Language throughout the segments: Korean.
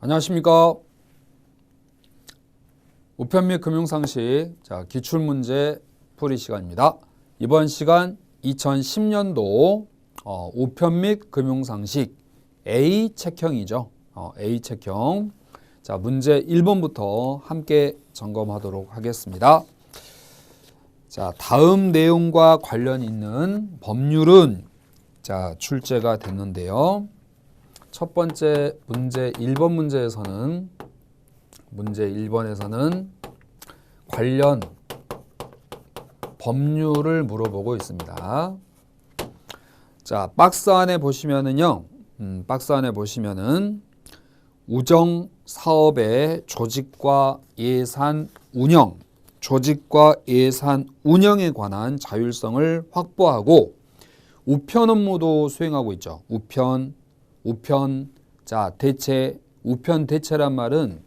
안녕하십니까. 우편 및 금융상식 기출문제 풀이 시간입니다. 이번 시간 2010년도 우편 및 금융상식 A 책형이죠. A 책형. 자, 문제 1번부터 함께 점검하도록 하겠습니다. 자, 다음 내용과 관련 있는 법률은 출제가 됐는데요. 첫 번째 문제 1번 문제 1번에서는 관련 법률을 물어보고 있습니다. 자, 박스 안에 보시면은요. 우정 사업의 조직과 예산 운영에 관한 자율성을 확보하고 우편 업무도 수행하고 있죠. 우편 대체란 말은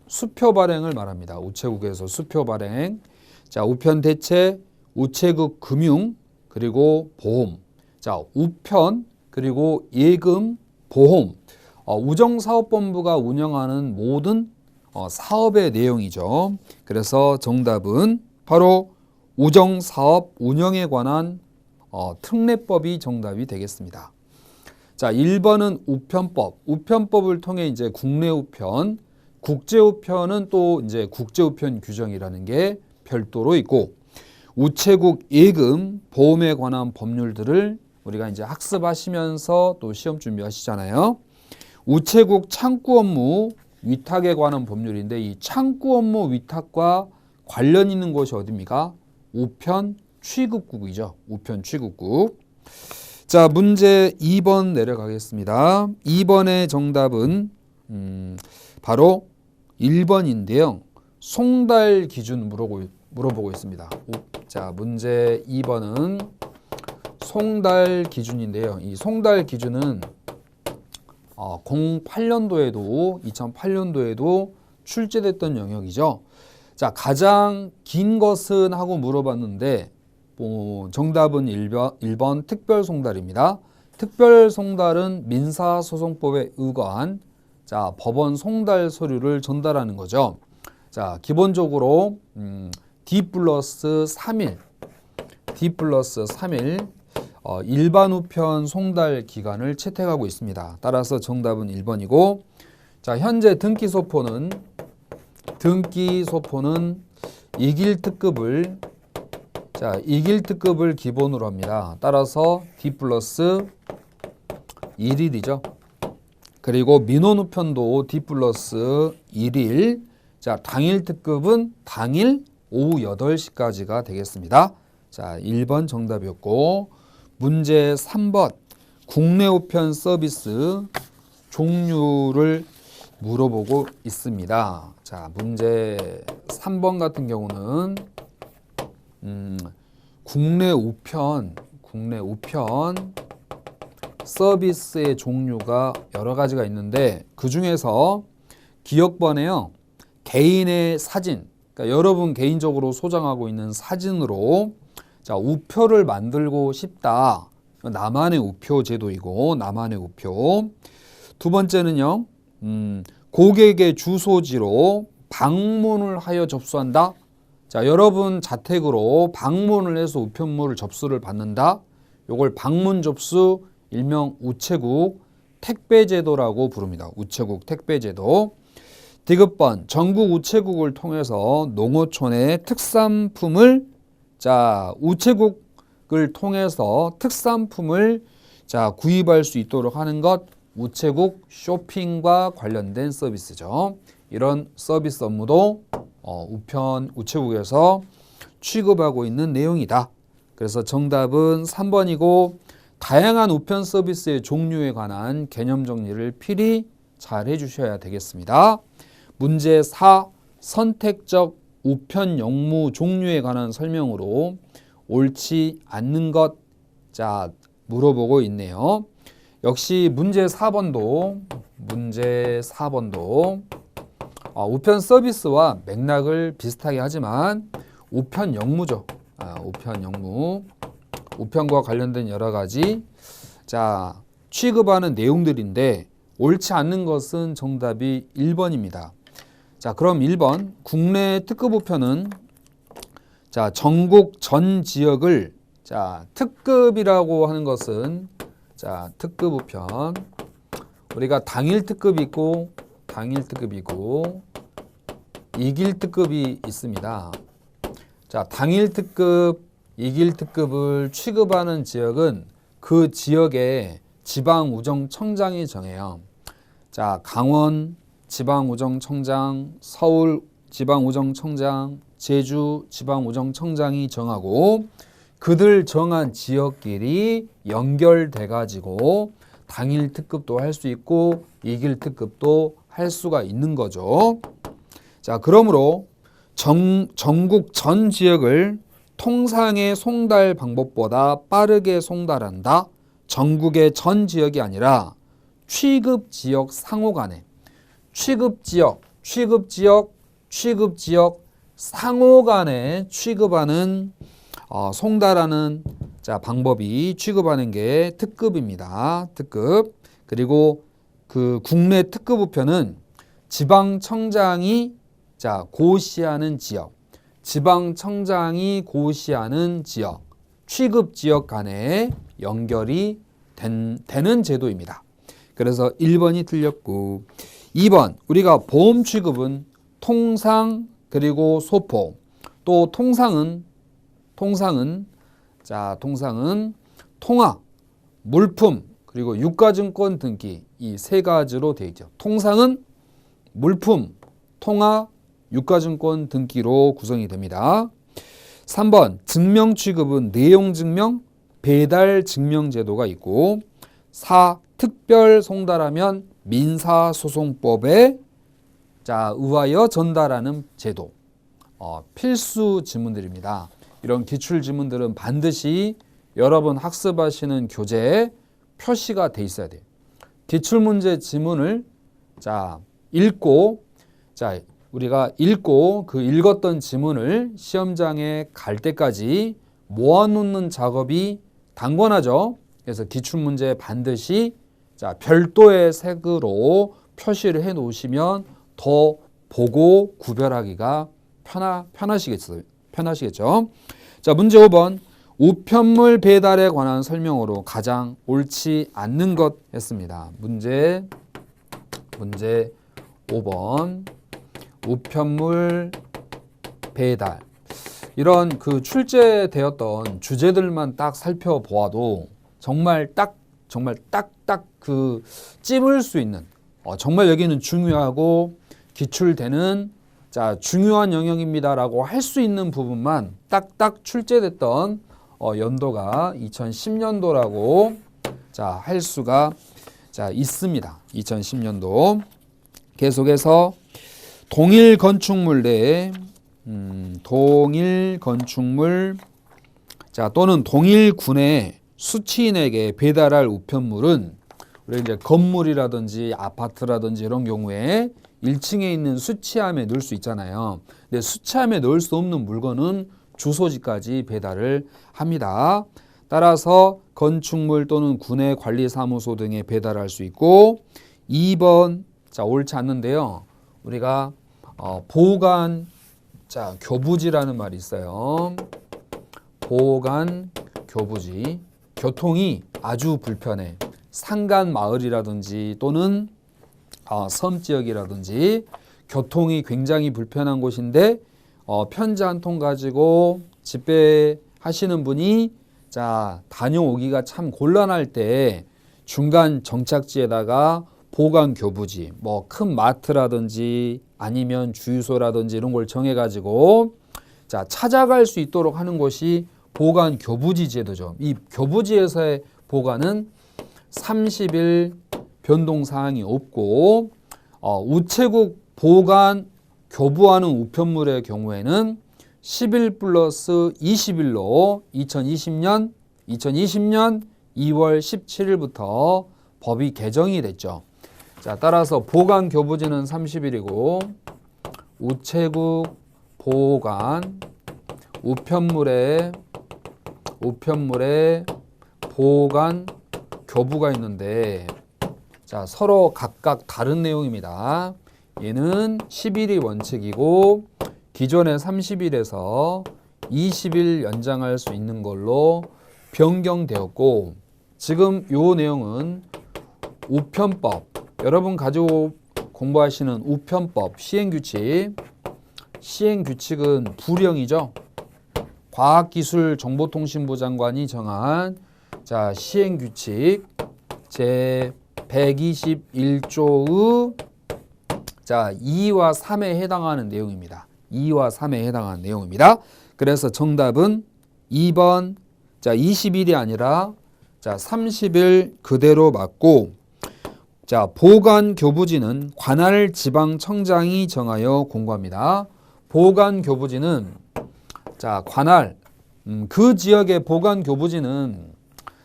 수표 발행을 말합니다. 우체국에서 수표 발행. 자, 우편 대체, 우체국 금융, 그리고 보험. 자, 우편, 그리고 예금, 보험. 우정사업본부가 운영하는 모든 사업의 내용이죠. 그래서 정답은 바로 우정사업 운영에 관한 특례법이 정답이 되겠습니다. 자, 1번은 우편법. 우편법을 통해 이제 국내 우편, 국제 우편은 또 이제 국제 우편 규정이라는 게 별도로 있고, 우체국 예금, 보험에 관한 법률들을 우리가 이제 학습하시면서 또 시험 준비하시잖아요. 우체국 창구 업무 위탁에 관한 법률인데, 이 창구 업무 위탁과 관련 있는 곳이 어디입니까? 우편 취급국이죠. 우편 취급국. 자, 문제 2번 내려가겠습니다. 2번의 정답은 바로 1번인데요. 송달 기준 물어보고 있습니다. 자, 문제 2번은 송달 기준인데요. 이 송달 기준은 2008년도에도 출제됐던 영역이죠. 자, 가장 긴 것은 하고 물어봤는데 정답은 1번 특별송달입니다. 특별송달은 민사소송법에 의거한 법원 송달 서류를 전달하는 거죠. 자, 기본적으로 D+3일 일반 우편 송달 기간을 채택하고 있습니다. 따라서 정답은 1번이고, 자, 현재 등기소포는 이길특급을 기본으로 합니다. 따라서 D+1일이죠. 그리고 민원우편도 D+1일. 자, 당일 특급은 당일 오후 8시까지가 되겠습니다. 자, 1번 정답이었고, 문제 3번 국내 우편 서비스 종류를 물어보고 있습니다. 자, 문제 3번 같은 경우는 국내 우편 서비스의 종류가 여러 가지가 있는데, 그 중에서 기억번에요. 개인의 사진, 그러니까 여러분 개인적으로 소장하고 있는 사진으로 우표를 만들고 싶다. 나만의 우표 제도이고, 나만의 우표. 두 번째는요. 고객의 주소지로 방문을 하여 접수한다. 자, 여러분 자택으로 방문을 해서 우편물을 접수를 받는다. 요걸 방문 접수, 일명 우체국 택배제도라고 부릅니다. 우체국 택배제도. 디귿번 전국 우체국을 통해서 농어촌의 특산품을 우체국을 통해서 특산품을 구입할 수 있도록 하는 것, 우체국 쇼핑과 관련된 서비스죠. 이런 서비스 업무도 우체국에서 취급하고 있는 내용이다. 그래서 정답은 3번이고, 다양한 우편 서비스의 종류에 관한 개념 정리를 필히 잘 해주셔야 되겠습니다. 문제 4, 선택적 우편 영무 종류에 관한 설명으로 옳지 않는 것 물어보고 있네요. 역시 문제 4번도 우편 서비스와 맥락을 비슷하게 하지만 우편 영무죠. 우편 영무. 우편과 관련된 여러 가지 취급하는 내용들인데, 옳지 않는 것은 정답이 1번입니다. 자, 그럼 1번 국내 특급 우편은 자, 전국 전 지역을 자, 특급이라고 하는 것은 자, 특급 우편 우리가 당일 특급이 있고 이길 특급이 있습니다. 자, 당일 특급, 이길 특급을 취급하는 지역은 그 지역의 지방우정청장이 정해요. 자, 강원 지방우정청장, 서울 지방우정청장, 제주 지방우정청장이 정하고 그들 정한 지역끼리 연결돼 가지고 당일 특급도 할 수 있고 이길 특급도 할 수가 있는 거죠. 자, 그러므로 전국 전 지역을 통상의 송달 방법보다 빠르게 송달한다. 전국의 전 지역이 아니라 취급 지역 상호 간에 취급 지역 상호 간에 취급하는 송달하는 자, 방법이 취급하는 게 특급입니다. 특급. 그리고 그 국내 특급 우편은 지방청장이 자, 고시하는 지역, 취급 지역 간에 연결이 되는 제도입니다. 그래서 1번이 틀렸고 2번 우리가 보험 취급은 통상 그리고 소포 또 통상은 통화, 물품 그리고 유가증권 등기 이 세 가지로 되어 있죠. 통상은 물품, 통화, 유가증권 등기로 구성이 됩니다. 3번 증명 취급은 내용 증명, 배달 증명 제도가 있고 4. 특별 송달하면 민사소송법에 자, 의하여 전달하는 제도. 필수 지문들입니다. 이런 기출 지문들은 반드시 여러분 학습하시는 교재에 표시가 돼 있어야 돼요. 기출문제 지문을 자, 우리가 읽고 그 읽었던 지문을 시험장에 갈 때까지 모아놓는 작업이 당권하죠. 그래서 기출문제 반드시 자, 별도의 색으로 표시를 해 놓으시면 더 보고 구별하기가 편하시겠죠. 자, 문제 5번. 우편물 배달에 관한 설명으로 가장 옳지 않는 것 했습니다. 문제 5번. 우편물 배달. 이런 그 출제되었던 주제들만 딱 살펴보아도 정말 딱딱 그 찝을 수 있는 정말 여기는 중요하고 기출되는 자, 중요한 영역입니다라고 할 수 있는 부분만 딱딱 출제됐던 연도가 2010년도라고 자, 할 수가 자, 있습니다. 2010년도. 계속해서 동일 건축물 내에 동일 건축물 자, 또는 동일 군의 수취인에게 배달할 우편물은 우리 이제 건물이라든지 아파트라든지 이런 경우에 1층에 있는 수취함에 넣을 수 있잖아요. 근데 수취함에 넣을 수 없는 물건은 주소지까지 배달을 합니다. 따라서 건축물 또는 군의 관리사무소 등에 배달할 수 있고 2번 자, 옳지 않는데요. 우리가 보관 자, 교부지라는 말이 있어요. 보관 교부지. 교통이 아주 불편해. 산간 마을이라든지 또는 섬 지역이라든지 교통이 굉장히 불편한 곳인데 편지 한 통 가지고 집배하시는 분이 자, 다녀오기가 참 곤란할 때 중간 정착지에다가 보관 교부지, 뭐 큰 마트라든지 아니면 주유소라든지 이런 걸 정해 가지고 자, 찾아갈 수 있도록 하는 것이 보관 교부지 제도죠. 이 교부지에서의 보관은 30일 변동 사항이 없고 우체국 보관 교부하는 우편물의 경우에는 10일 플러스 20일로 2020년 2월 17일부터 법이 개정이 됐죠. 자, 따라서 보관 교부지는 30일이고 우체국 보관 우편물의 보관 교부가 있는데 자, 서로 각각 다른 내용입니다. 얘는 10일이 원칙이고 기존의 30일에서 20일 연장할 수 있는 걸로 변경되었고, 지금 요 내용은 우편법, 여러분 가지고 공부하시는 우편법 시행규칙은 불령이죠. 과학기술정보통신부 장관이 정한 자, 시행규칙 제 121조의 자, 2와 3에 해당하는 내용입니다. 2와 3에 해당하는 내용입니다. 그래서 정답은 2번, 자, 20일이 아니라 자, 30일 그대로 맞고, 자, 보관교부지는 관할 지방청장이 정하여 공고합니다. 보관교부지는 자, 관할, 그 지역의 보관교부지는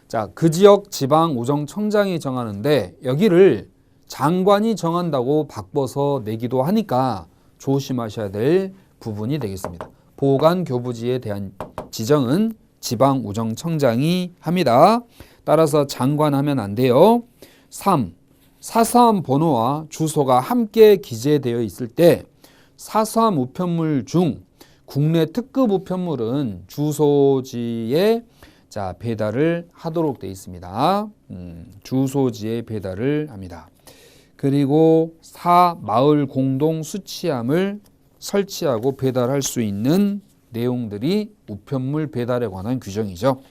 자, 그 지역 지방우정청장이 정하는데 여기를 장관이 정한다고 바꿔서 내기도 하니까 조심하셔야 될 부분이 되겠습니다. 보관교부지에 대한 지정은 지방우정청장이 합니다. 따라서 장관하면 안 돼요. 3. 사서함 번호와 주소가 함께 기재되어 있을 때 사서함 우편물 중 국내 특급 우편물은 주소지에 자, 배달을 하도록 되어 있습니다. 주소지에 배달을 합니다. 그리고 4. 마을 공동 수취함을 설치하고 배달할 수 있는 내용들이 우편물 배달에 관한 규정이죠.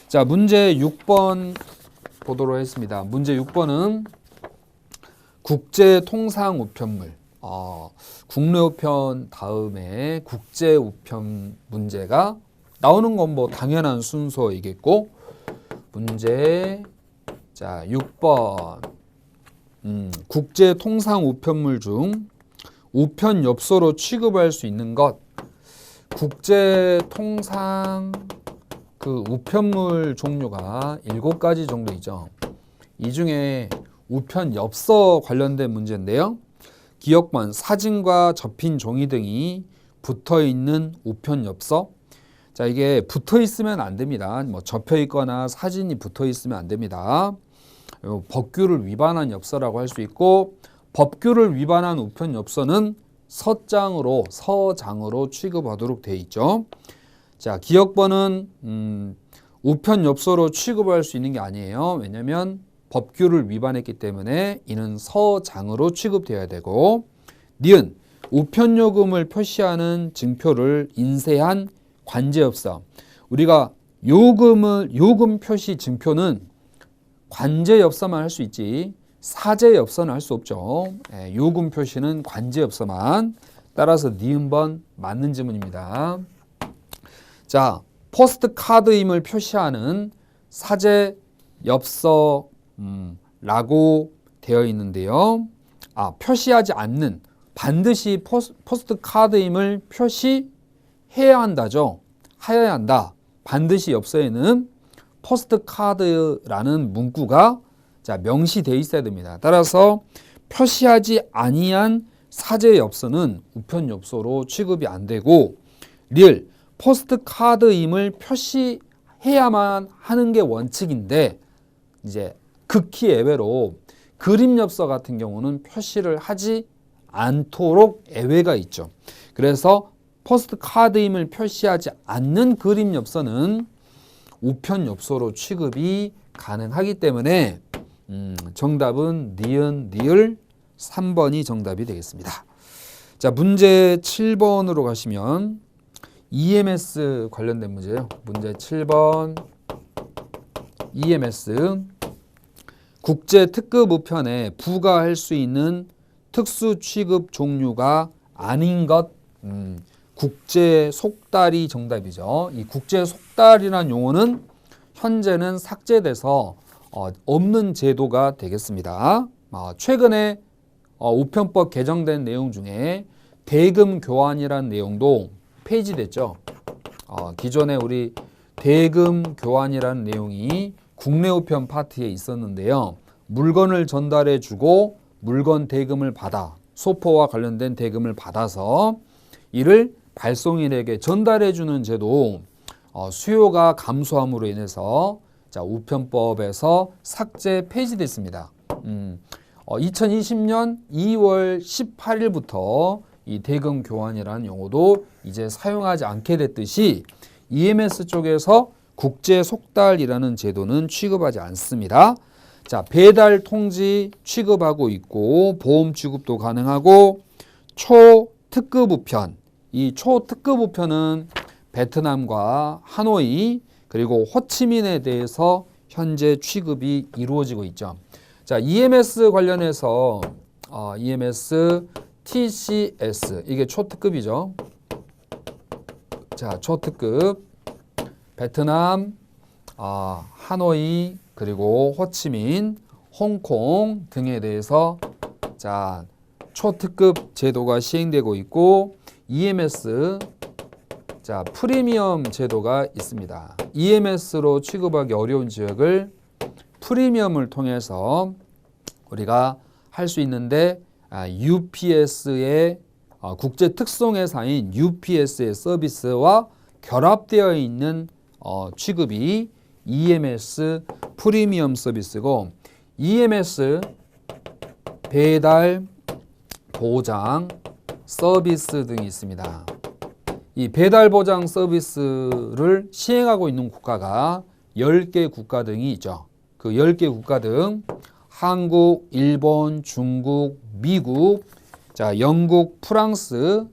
자, 문제 6번 보도록 하겠습니다. 문제 6번은 국제 통상 우편물. 국내 우편 다음에 국제 우편 문제가 나오는 건 뭐 당연한 순서이겠고, 문제 자 6번 국제 통상 우편물 중 우편 엽서로 취급할 수 있는 것. 국제 통상 그 우편물 종류가 7가지 정도 있죠. 이 중에 우편 엽서 관련된 문제인데요. 기억번, 사진과 접힌 종이 등이 붙어 있는 우편 엽서. 자, 이게 붙어 있으면 안 됩니다. 뭐 접혀 있거나 사진이 붙어 있으면 안 됩니다. 법규를 위반한 엽서라고 할 수 있고, 법규를 위반한 우편 엽서는 서장으로 취급하도록 되어 있죠. 자, 기억번은 우편 엽서로 취급할 수 있는 게 아니에요. 왜냐하면 법규를 위반했기 때문에 이는 서장으로 취급되어야 되고, 니은 우편 요금을 표시하는 증표를 인쇄한 관제엽서. 우리가 요금 표시 증표는 관제엽서만 할 수 있지 사제엽서는 할 수 없죠. 요금 표시는 관제엽서만. 따라서 니은번 맞는 지문입니다. 자, 포스트 카드임을 표시하는 사제엽서 라고 되어 있는데요. 표시하지 않는, 반드시 포스트 카드임을 표시해야 한다죠. 하여야 한다. 반드시 엽서에는 포스트 카드라는 문구가 자, 명시되어 있어야 됩니다. 따라서 표시하지 아니한 사제 엽서는 우편 엽서로 취급이 안 되고, 리을 포스트 카드임을 표시해야만 하는 게 원칙인데, 이제 극히 예외로 그림 엽서 같은 경우는 표시를 하지 않도록 예외가 있죠. 그래서 포스트 카드임을 표시하지 않는 그림 엽서는 우편 엽서로 취급이 가능하기 때문에 정답은 니은, 니을 3번이 정답이 되겠습니다. 자, 문제 7번으로 가시면 EMS 관련된 문제예요. 문제 7번 EMS 국제 특급 우편에 부과할 수 있는 특수 취급 종류가 아닌 것. 국제 속달이 정답이죠. 이 국제 속달이라는 용어는 현재는 삭제돼서 없는 제도가 되겠습니다. 최근에 우편법 개정된 내용 중에 대금 교환이라는 내용도 폐지됐죠. 기존에 우리 대금 교환이라는 내용이 국내 우편 파트에 있었는데요. 물건을 전달해 주고 물건 대금을 받아, 소포와 관련된 대금을 받아서 이를 발송인에게 전달해 주는 제도, 수요가 감소함으로 인해서 자, 우편법에서 삭제 폐지됐습니다. 2020년 2월 18일부터 이 대금 교환이라는 용어도 이제 사용하지 않게 됐듯이 EMS 쪽에서 국제 속달이라는 제도는 취급하지 않습니다. 자, 배달 통지 취급하고 있고 보험 취급도 가능하고 초특급 우편, 이 초특급 우편은 베트남과 하노이 그리고 호치민에 대해서 현재 취급이 이루어지고 있죠. 자, EMS 관련해서 EMS TCS 이게 초특급이죠. 자, 초특급 베트남, 하노이 그리고 호치민, 홍콩 등에 대해서 자, 초특급 제도가 시행되고 있고 EMS 자, 프리미엄 제도가 있습니다. EMS로 취급하기 어려운 지역을 프리미엄을 통해서 우리가 할 수 있는데 UPS의 국제 특송회사인 UPS의 서비스와 결합되어 있는 취급이 EMS 프리미엄 서비스고 EMS 배달 보장 서비스 등이 있습니다. 이 배달 보장 서비스를 시행하고 있는 국가가 10개 국가 등이 있죠. 그 10개 국가 등 한국, 일본, 중국, 미국, 자, 영국, 프랑스,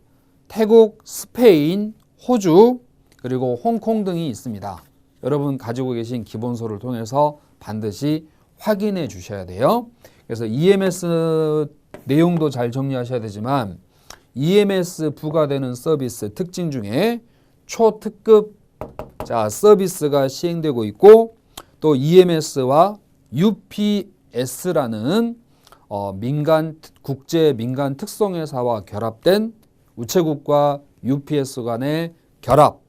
태국, 스페인, 호주, 그리고 홍콩 등이 있습니다. 여러분 가지고 계신 기본서를 통해서 반드시 확인해 주셔야 돼요. 그래서 EMS 내용도 잘 정리하셔야 되지만 EMS 부과되는 서비스 특징 중에 초특급 자, 서비스가 시행되고 있고 또 EMS와 UPS라는 국제 민간 특송회사와 결합된 우체국과 UPS 간의 결합,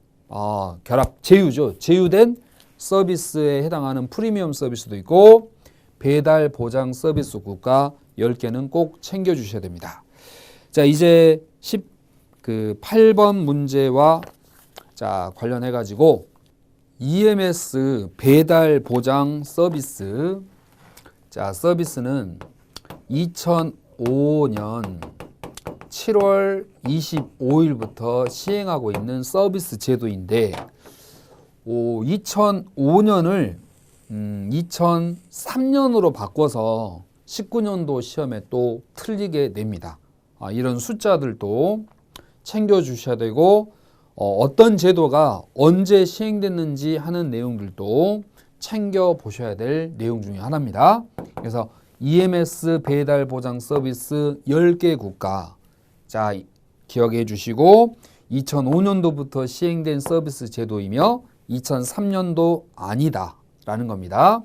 제휴죠. 제휴된 서비스에 해당하는 프리미엄 서비스도 있고 배달 보장 서비스 국가 10개는 꼭 챙겨주셔야 됩니다. 자, 이제 8번 문제와 자, 관련해 가지고 EMS 배달 보장 서비스 자, 서비스는 2005년 7월 25일부터 시행하고 있는 서비스 제도인데 2005년을 2003년으로 바꿔서 19년도 시험에 또 틀리게 됩니다. 이런 숫자들도 챙겨주셔야 되고 어떤 제도가 언제 시행됐는지 하는 내용들도 챙겨보셔야 될 내용 중에 하나입니다. 그래서 EMS 배달 보장 서비스 10개 국가 자, 기억해 주시고 2005년도부터 시행된 서비스 제도이며 2003년도 아니다 라는 겁니다.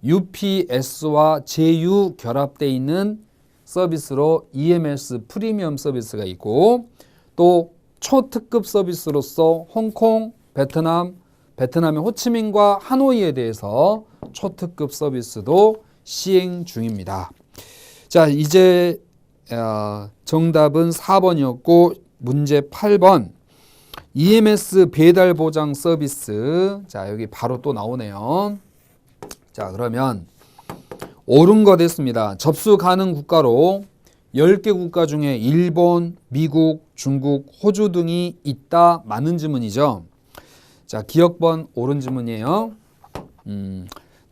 UPS와 제휴 결합되어 있는 서비스로 EMS 프리미엄 서비스가 있고 또 초특급 서비스로서 홍콩, 베트남의 호치민과 하노이에 대해서 초특급 서비스도 시행 중입니다. 자, 이제 정답은 4번이었고 문제 8번 EMS 배달 보장 서비스 자, 여기 바로 또 나오네요. 자, 그러면 옳은 거 됐습니다. 접수 가능 국가로 10개 국가 중에 일본, 미국, 중국, 호주 등이 있다. 맞는 지문이죠. 자, 기억번 옳은 지문이에요.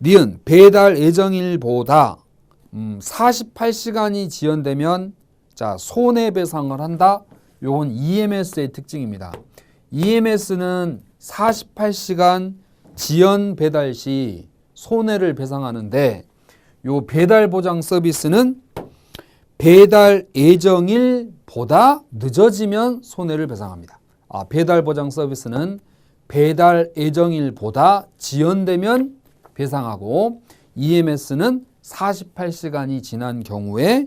니은 배달 예정일보다 48시간이 지연되면 자, 손해배상을 한다. 요건 EMS의 특징입니다. EMS는 48시간 지연 배달 시 손해를 배상하는데 요 배달 보장 서비스는 배달 예정일보다 늦어지면 손해를 배상합니다. 배달 보장 서비스는 배달 예정일보다 지연되면 배상하고 EMS는 48시간이 지난 경우에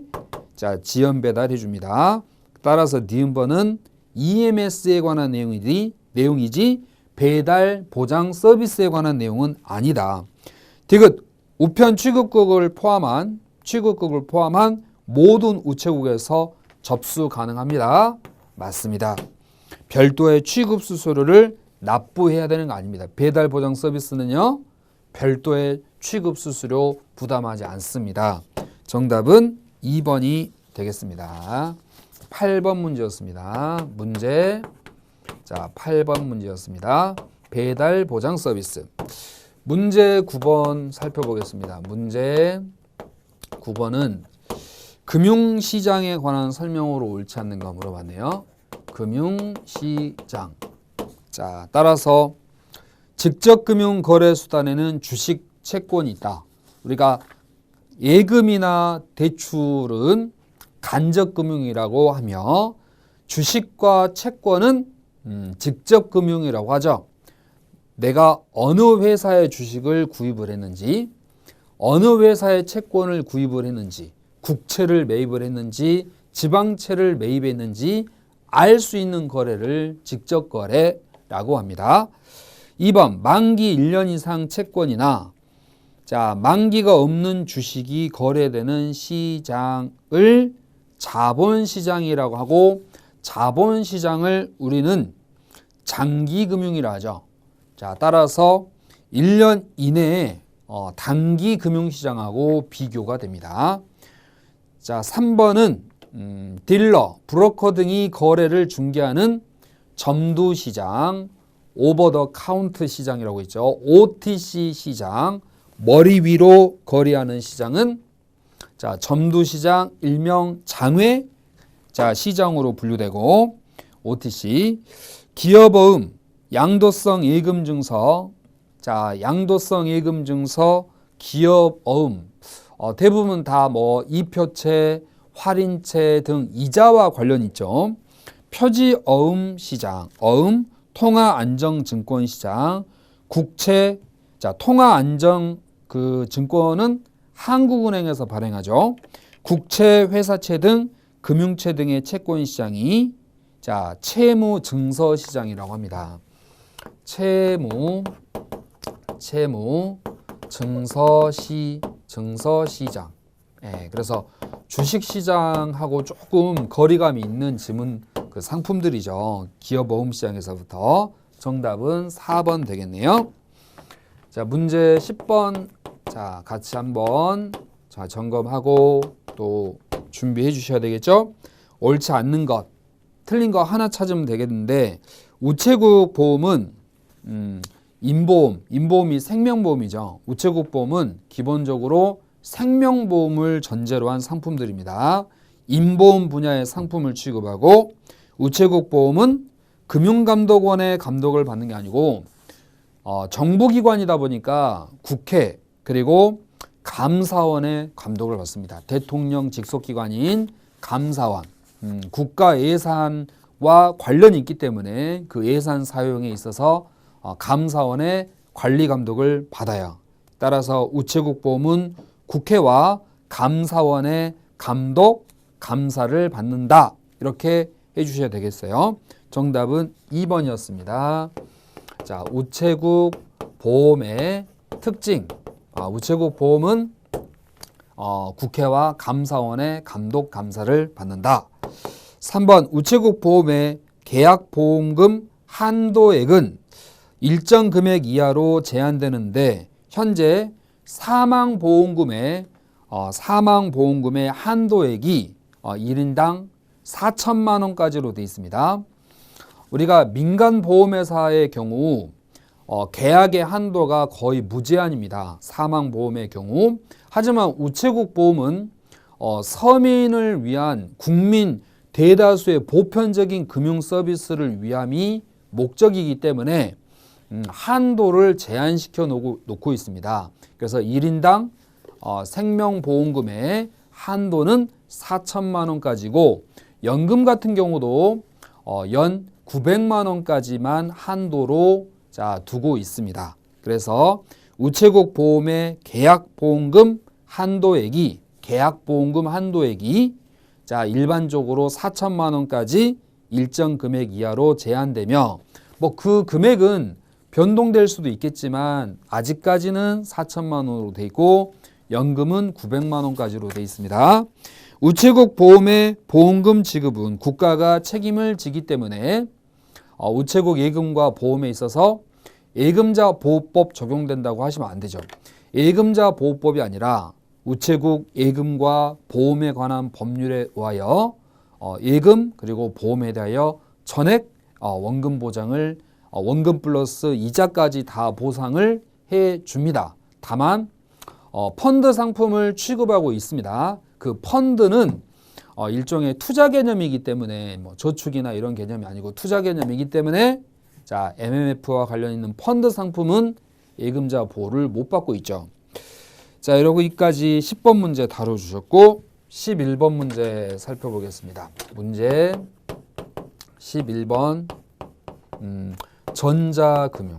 자, 지연 배달해 줍니다. 따라서 니은번은 EMS에 관한 내용이지 배달 보장 서비스에 관한 내용은 아니다. 디귿 우편 취급국을 포함한 모든 우체국에서 접수 가능합니다. 맞습니다. 별도의 취급 수수료를 납부해야 되는 거 아닙니다. 배달 보장 서비스는요 별도의 취급 수수료 부담하지 않습니다. 정답은 2번이 되겠습니다. 8번 문제였습니다. 문제. 자, 8번 문제였습니다. 배달 보장 서비스. 문제 9번 살펴보겠습니다. 문제 9번은 금융시장에 관한 설명으로 옳지 않는가 물어봤네요. 금융시장. 자, 따라서 직접 금융 거래 수단에는 주식, 채권이 있다. 우리가 예금이나 대출은 간접 금융이라고 하며 주식과 채권은 직접 금융이라고 하죠. 내가 어느 회사의 주식을 구입을 했는지, 어느 회사의 채권을 구입을 했는지, 국채를 매입을 했는지, 지방채를 매입했는지 알 수 있는 거래를 직접 거래라고 합니다. 2번 만기 1년 이상 채권이나 자, 만기가 없는 주식이 거래되는 시장을 자본시장이라고 하고 자본시장을 우리는 장기금융이라 하죠. 자, 따라서 1년 이내에 단기 금융시장하고 비교가 됩니다. 자, 3번은 딜러, 브로커 등이 거래를 중개하는 점도시장, 오버 더 카운트 시장이라고 있죠. OTC 시장, 머리 위로 거래하는 시장은 자, 점도시장, 일명 장외 자, 시장으로 분류되고 OTC, 기업어음, 양도성 예금증서. 자, 양도성 예금증서, 기업어음. 대부분 다 뭐 이표채, 할인채 등 이자와 관련 있죠. 표지어음 시장, 어음, 통화안정증권시장, 국채. 자, 통화안정 그 증권은 한국은행에서 발행하죠. 국채, 회사채 등 금융채 등의 채권 시장이 자, 채무증서 시장이라고 합니다. 증서 시장. 예, 그래서 주식 시장하고 조금 거리감이 있는 지문 그 상품들이죠. 기업어음 시장에서부터. 정답은 4번 되겠네요. 자, 문제 10번. 자, 같이 한번 자, 점검하고 또 준비해 주셔야 되겠죠? 옳지 않는 것, 틀린 거 하나 찾으면 되겠는데 우체국 보험은 인보험이 생명보험이죠. 우체국 보험은 기본적으로 생명보험을 전제로 한 상품들입니다. 인보험 분야의 상품을 취급하고 우체국 보험은 금융감독원의 감독을 받는 게 아니고 정부기관이다 보니까 국회 그리고 감사원의 감독을 받습니다. 대통령 직속기관인 감사원, 국가 예산과 관련이 있기 때문에 그 예산 사용에 있어서 감사원의 관리 감독을 받아요. 따라서 우체국 보험은 국회와 감사원의 감독, 감사를 받는다. 이렇게 해주셔야 되겠어요. 정답은 2번이었습니다. 자, 우체국 보험의 특징. 우체국 보험은 국회와 감사원의 감독, 감사를 받는다. 3번 우체국 보험의 계약보험금 한도액은 일정 금액 이하로 제한되는데 현재 사망보험금의 한도액이 1인당 4천만 원까지로 되어 있습니다. 우리가 민간보험회사의 경우 계약의 한도가 거의 무제한입니다. 사망보험의 경우. 하지만 우체국 보험은 서민을 위한 국민 대다수의 보편적인 금융 서비스를 위함이 목적이기 때문에 한도를 제한시켜 놓고 있습니다. 그래서 1인당 생명보험금의 한도는 4천만 원까지고 연금 같은 경우도 연 900만 원까지만 한도로 두고 있습니다. 그래서 우체국 보험의 계약보험금 한도액이 일반적으로 4천만 원까지 일정 금액 이하로 제한되며 뭐 그 금액은 변동될 수도 있겠지만 아직까지는 4천만 원으로 돼 있고 연금은 900만 원까지로 돼 있습니다. 우체국 보험의 보험금 지급은 국가가 책임을 지기 때문에 우체국 예금과 보험에 있어서 예금자 보호법 적용된다고 하시면 안 되죠. 예금자 보호법이 아니라 우체국 예금과 보험에 관한 법률에 의하여 예금 그리고 보험에 대하여 전액 원금 보장을 원금 플러스 이자까지 다 보상을 해 줍니다. 다만 펀드 상품을 취급하고 있습니다. 그 펀드는 일종의 투자 개념이기 때문에 뭐 저축이나 이런 개념이 아니고 투자 개념이기 때문에 자, MMF와 관련 있는 펀드 상품은 예금자 보호를 못 받고 있죠. 자, 이러고 여기까지 10번 문제 다뤄주셨고 11번 문제 살펴보겠습니다. 문제 11번 전자금융.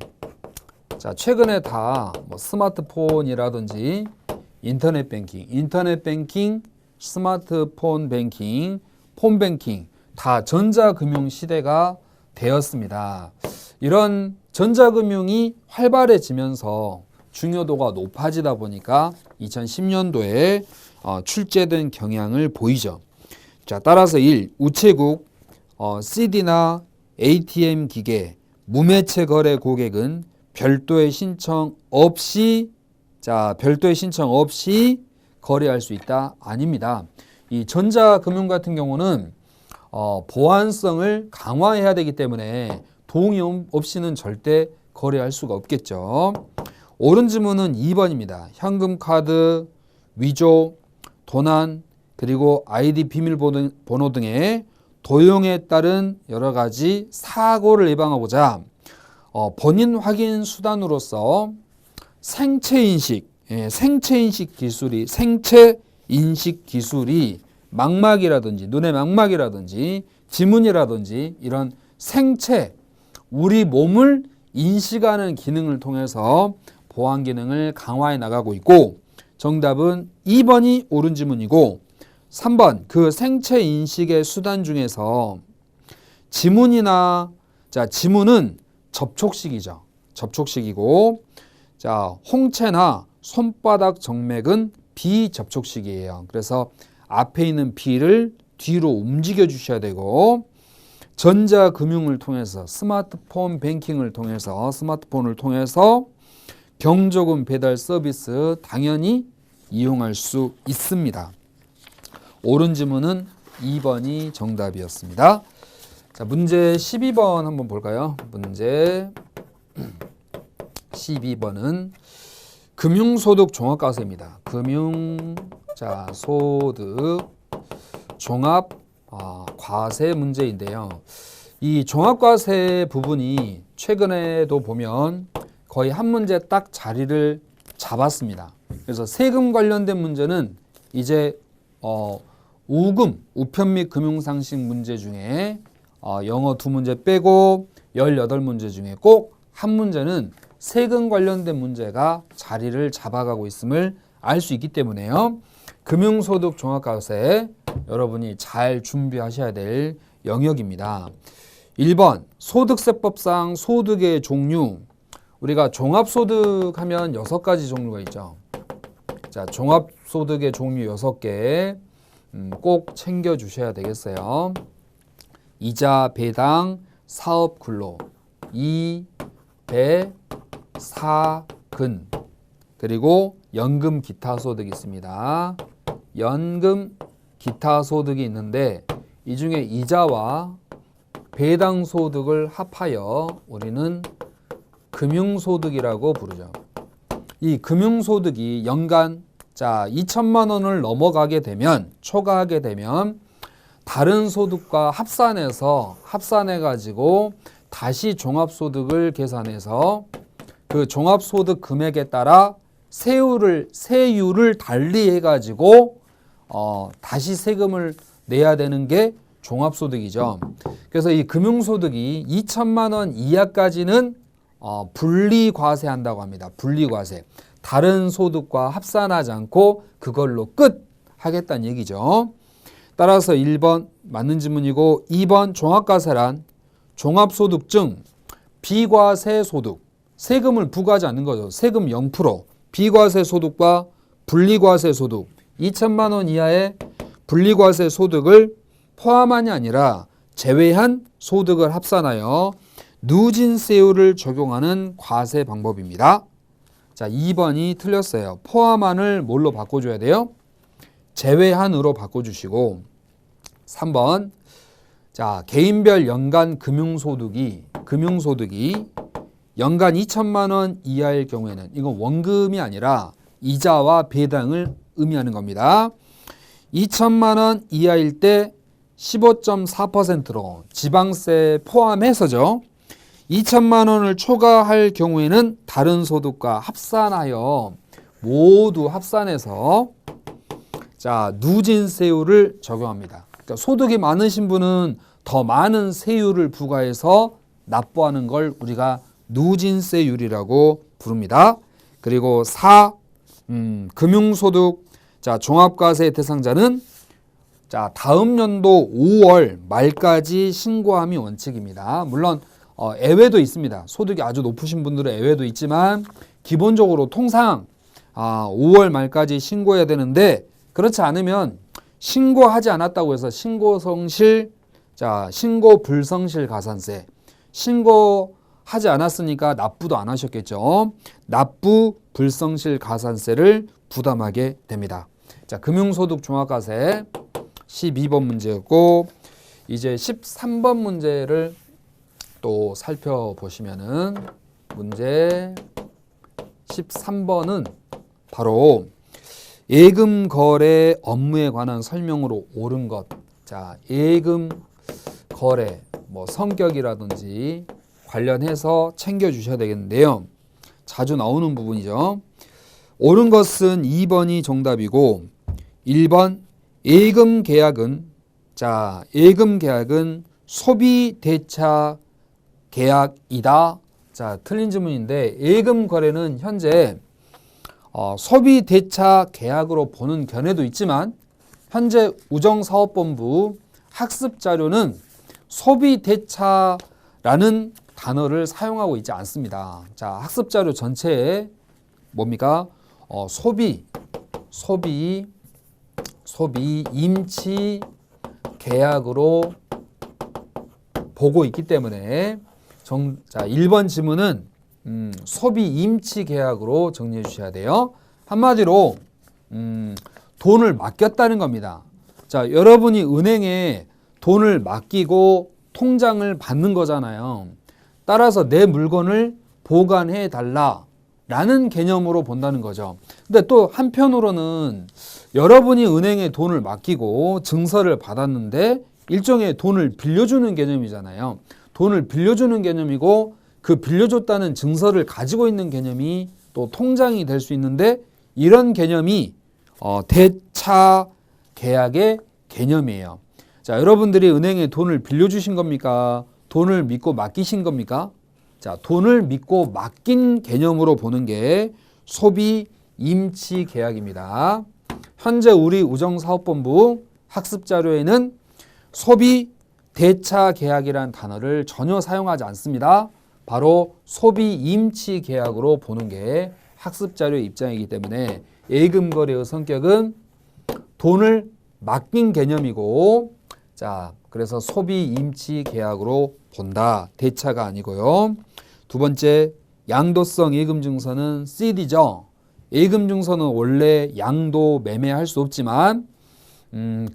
자, 최근에 다 뭐 스마트폰이라든지 인터넷 뱅킹, 스마트폰 뱅킹, 폰뱅킹 다 전자금융 시대가 되었습니다. 이런 전자금융이 활발해지면서 중요도가 높아지다 보니까 2010년도에 출제된 경향을 보이죠. 자, 따라서 1. 우체국, CD나 ATM 기계, 무매체 거래 고객은 별도의 신청 없이 거래할 수 있다? 아닙니다. 이 전자금융 같은 경우는 보안성을 강화해야 되기 때문에 동의 없이는 절대 거래할 수가 없겠죠. 옳은 지문은 2번입니다. 현금카드, 위조, 도난, 그리고 아이디 비밀번호 등의 도용에 따른 여러 가지 사고를 예방하고자 본인 확인 수단으로서 생체 인식 기술이 망막이라든지 눈의 망막이라든지 지문이라든지 이런 생체 우리 몸을 인식하는 기능을 통해서 보안 기능을 강화해 나가고 있고 정답은 2번이 옳은 지문이고 3번 그 생체 인식의 수단 중에서 지문은 접촉식이죠. 접촉식이고 자, 홍채나 손바닥 정맥은 비접촉식이에요. 그래서 앞에 있는 B를 뒤로 움직여 주셔야 되고 전자금융을 통해서 스마트폰을 통해서 경조금 배달 서비스 당연히 이용할 수 있습니다. 옳은 지문은 2번이 정답이었습니다. 자, 문제 12번 한번 볼까요? 문제 12번은 금융소득 종합과세입니다. 소득 종합 과세 문제인데요. 이 종합과세 부분이 최근에도 보면 거의 한 문제 딱 자리를 잡았습니다. 그래서 세금 관련된 문제는 이제 우편 및 금융상식 문제 중에 영어 2문제 빼고 18문제 중에 꼭 한 문제는 세금 관련된 문제가 자리를 잡아가고 있음을 알 수 있기 때문에요. 금융소득 종합과세 여러분이 잘 준비하셔야 될 영역입니다. 1번 소득세법상 소득의 종류. 우리가 종합소득 하면 6가지 종류가 있죠. 자, 종합소득의 종류 6개 꼭 챙겨주셔야 되겠어요. 이자, 배당, 사업근로, 배, 사, 근 그리고 연금 기타 소득이 있습니다. 연금 기타 소득이 있는데 이 중에 이자와 배당 소득을 합하여 우리는 금융소득이라고 부르죠. 이 금융소득이 연간 2천만 원을 넘어가게 되면 초과하게 되면 다른 소득과 합산해 가지고 다시 종합소득을 계산해서 그 종합소득 금액에 따라 세율을 달리해 가지고 다시 세금을 내야 되는 게 종합소득이죠. 그래서 이 금융소득이 2천만 원 이하까지는 분리과세한다고 합니다. 분리과세. 다른 소득과 합산하지 않고 그걸로 끝 하겠다는 얘기죠. 따라서 1번 맞는 지문이고 2번 종합과세란 종합소득 중 비과세 소득, 세금을 부과하지 않는 거죠. 세금 0%, 비과세 소득과 분리과세 소득, 2천만 원 이하의 분리과세 소득을 포함한이 아니라 제외한 소득을 합산하여 누진세율을 적용하는 과세 방법입니다. 자, 2번이 틀렸어요. 포함한을 뭘로 바꿔줘야 돼요? 제외한으로 바꿔주시고 3번 자, 개인별 연간 금융소득이 연간 2천만 원 이하일 경우에는 이건 원금이 아니라 이자와 배당을 의미하는 겁니다. 2천만 원 이하일 때 15.4%로 지방세 포함해서죠. 2천만 원을 초과할 경우에는 다른 소득과 합산하여 모두 합산해서 자, 누진세율을 적용합니다. 그러니까 소득이 많으신 분은 더 많은 세율을 부과해서 납부하는 걸 우리가 누진세율이라고 부릅니다. 그리고 4. 금융소득 자, 종합과세 대상자는 자, 다음 연도 5월 말까지 신고함이 원칙입니다. 물론 예외도 있습니다. 소득이 아주 높으신 분들은 예외도 있지만 기본적으로 통상 5월 말까지 신고해야 되는데 그렇지 않으면 신고하지 않았다고 해서 신고성실 자, 신고 불성실 가산세 신고하지 않았으니까 납부도 안 하셨겠죠. 납부 불성실 가산세를 부담하게 됩니다. 자, 금융소득 종합과세 12번 문제였고 이제 13번 문제를 또 살펴보시면은 문제 13번은 바로 예금 거래 업무에 관한 설명으로 옳은 것. 자, 예금 거래 뭐 성격이라든지 관련해서 챙겨 주셔야 되겠는데요. 자주 나오는 부분이죠. 옳은 것은 2번이 정답이고 1번 예금 계약은 자, 예금 계약은 소비 대차 계약이다. 자, 틀린 질문인데 예금 거래는 현재 소비 대차 계약으로 보는 견해도 있지만 현재 우정사업본부 학습 자료는 소비 대차라는 단어를 사용하고 있지 않습니다. 자, 학습 자료 전체에 뭡니까? 소비 임치 계약으로 보고 있기 때문에 자, 1번 지문은 소비 임치 계약으로 정리해 주셔야 돼요. 한마디로 돈을 맡겼다는 겁니다. 자, 여러분이 은행에 돈을 맡기고 통장을 받는 거잖아요. 따라서 내 물건을 보관해 달라라는 개념으로 본다는 거죠. 근데 또 한편으로는 여러분이 은행에 돈을 맡기고 증서를 받았는데 일종의 돈을 빌려주는 개념이잖아요. 돈을 빌려주는 개념이고 그 빌려줬다는 증서를 가지고 있는 개념이 또 통장이 될 수 있는데 이런 개념이 대차 계약의 개념이에요. 자, 여러분들이 은행에 돈을 빌려주신 겁니까? 돈을 믿고 맡기신 겁니까? 자, 돈을 믿고 맡긴 개념으로 보는 게 소비 임치 계약입니다. 현재 우리 우정사업본부 학습 자료에는 소비 대차 계약이라는 단어를 전혀 사용하지 않습니다. 바로 소비 임치 계약으로 보는 게 학습 자료의 입장이기 때문에 예금 거래의 성격은 돈을 맡긴 개념이고 자, 그래서 소비 임치 계약으로 본다. 대차가 아니고요. 두 번째, 양도성 예금 증서는 CD죠. 예금 증서는 원래 양도 매매할 수 없지만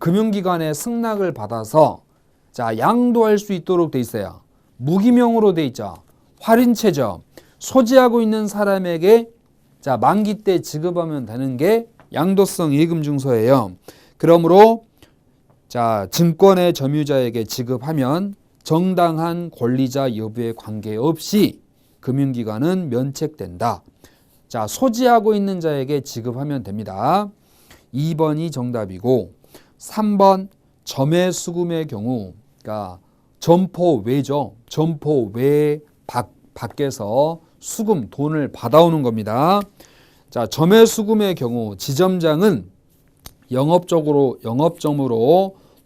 금융기관의 승낙을 받아서 자, 양도할 수 있도록 돼 있어요. 무기명으로 돼 있죠. 할인채죠. 소지하고 있는 사람에게 자, 만기 때 지급하면 되는 게 양도성 예금 증서예요. 그러므로 자, 증권의 점유자에게 지급하면 정당한 권리자 여부에 관계없이 금융기관은 면책된다. 자, 소지하고 있는 자에게 지급하면 됩니다. 2번이 정답이고 3번 점의 수금의 경우 그러니까 점포 외죠. 점포 외 밖에서 수금 돈을 받아오는 겁니다. 자, 점의 수금의 경우 지점장은 영업점으로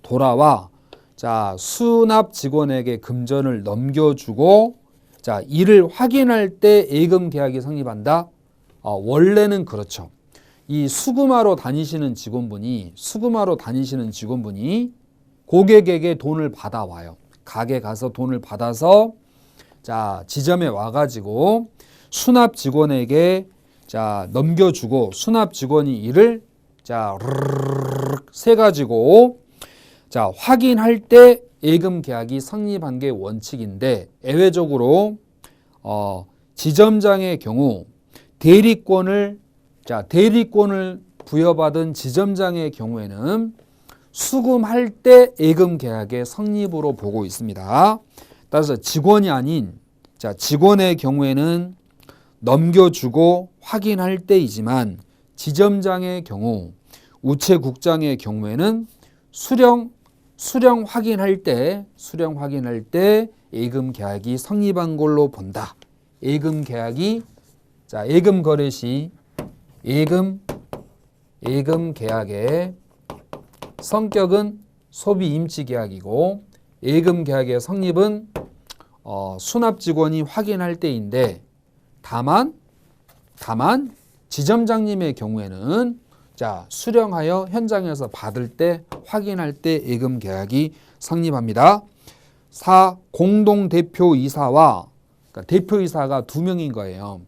돌아와 자, 수납 직원에게 금전을 넘겨주고 자, 이를 확인할 때 예금 계약이 성립한다. 원래는 그렇죠. 이 수금하러 다니시는 직원분이 고객에게 돈을 받아와요. 가게 가서 돈을 받아서 자, 지점에 와가지고 수납 직원에게 자, 넘겨주고 수납 직원이 이를 자, 세 가지고 자, 확인할 때 예금 계약이 성립한 게 원칙인데 예외적으로 지점장의 경우 대리권을 부여받은 지점장의 경우에는 수금할 때 예금 계약의 성립으로 보고 있습니다. 따라서 직원이 아닌 직원의 경우에는 넘겨주고 확인할 때이지만 지점장의 경우 우체국장의 경우에는 수령 확인할 때 예금 계약이 성립한 걸로 본다. 예금 계약이 예금 거래 시 예금 계약의 성격은 소비 임치 계약이고 예금 계약의 성립은 수납 직원이 확인할 때인데 다만 지점장님의 경우에는 수령하여 현장에서 받을 때 확인할 때 예금 계약이 성립합니다. 4. 공동대표이사와 그러니까 대표이사가 2명인 거예요.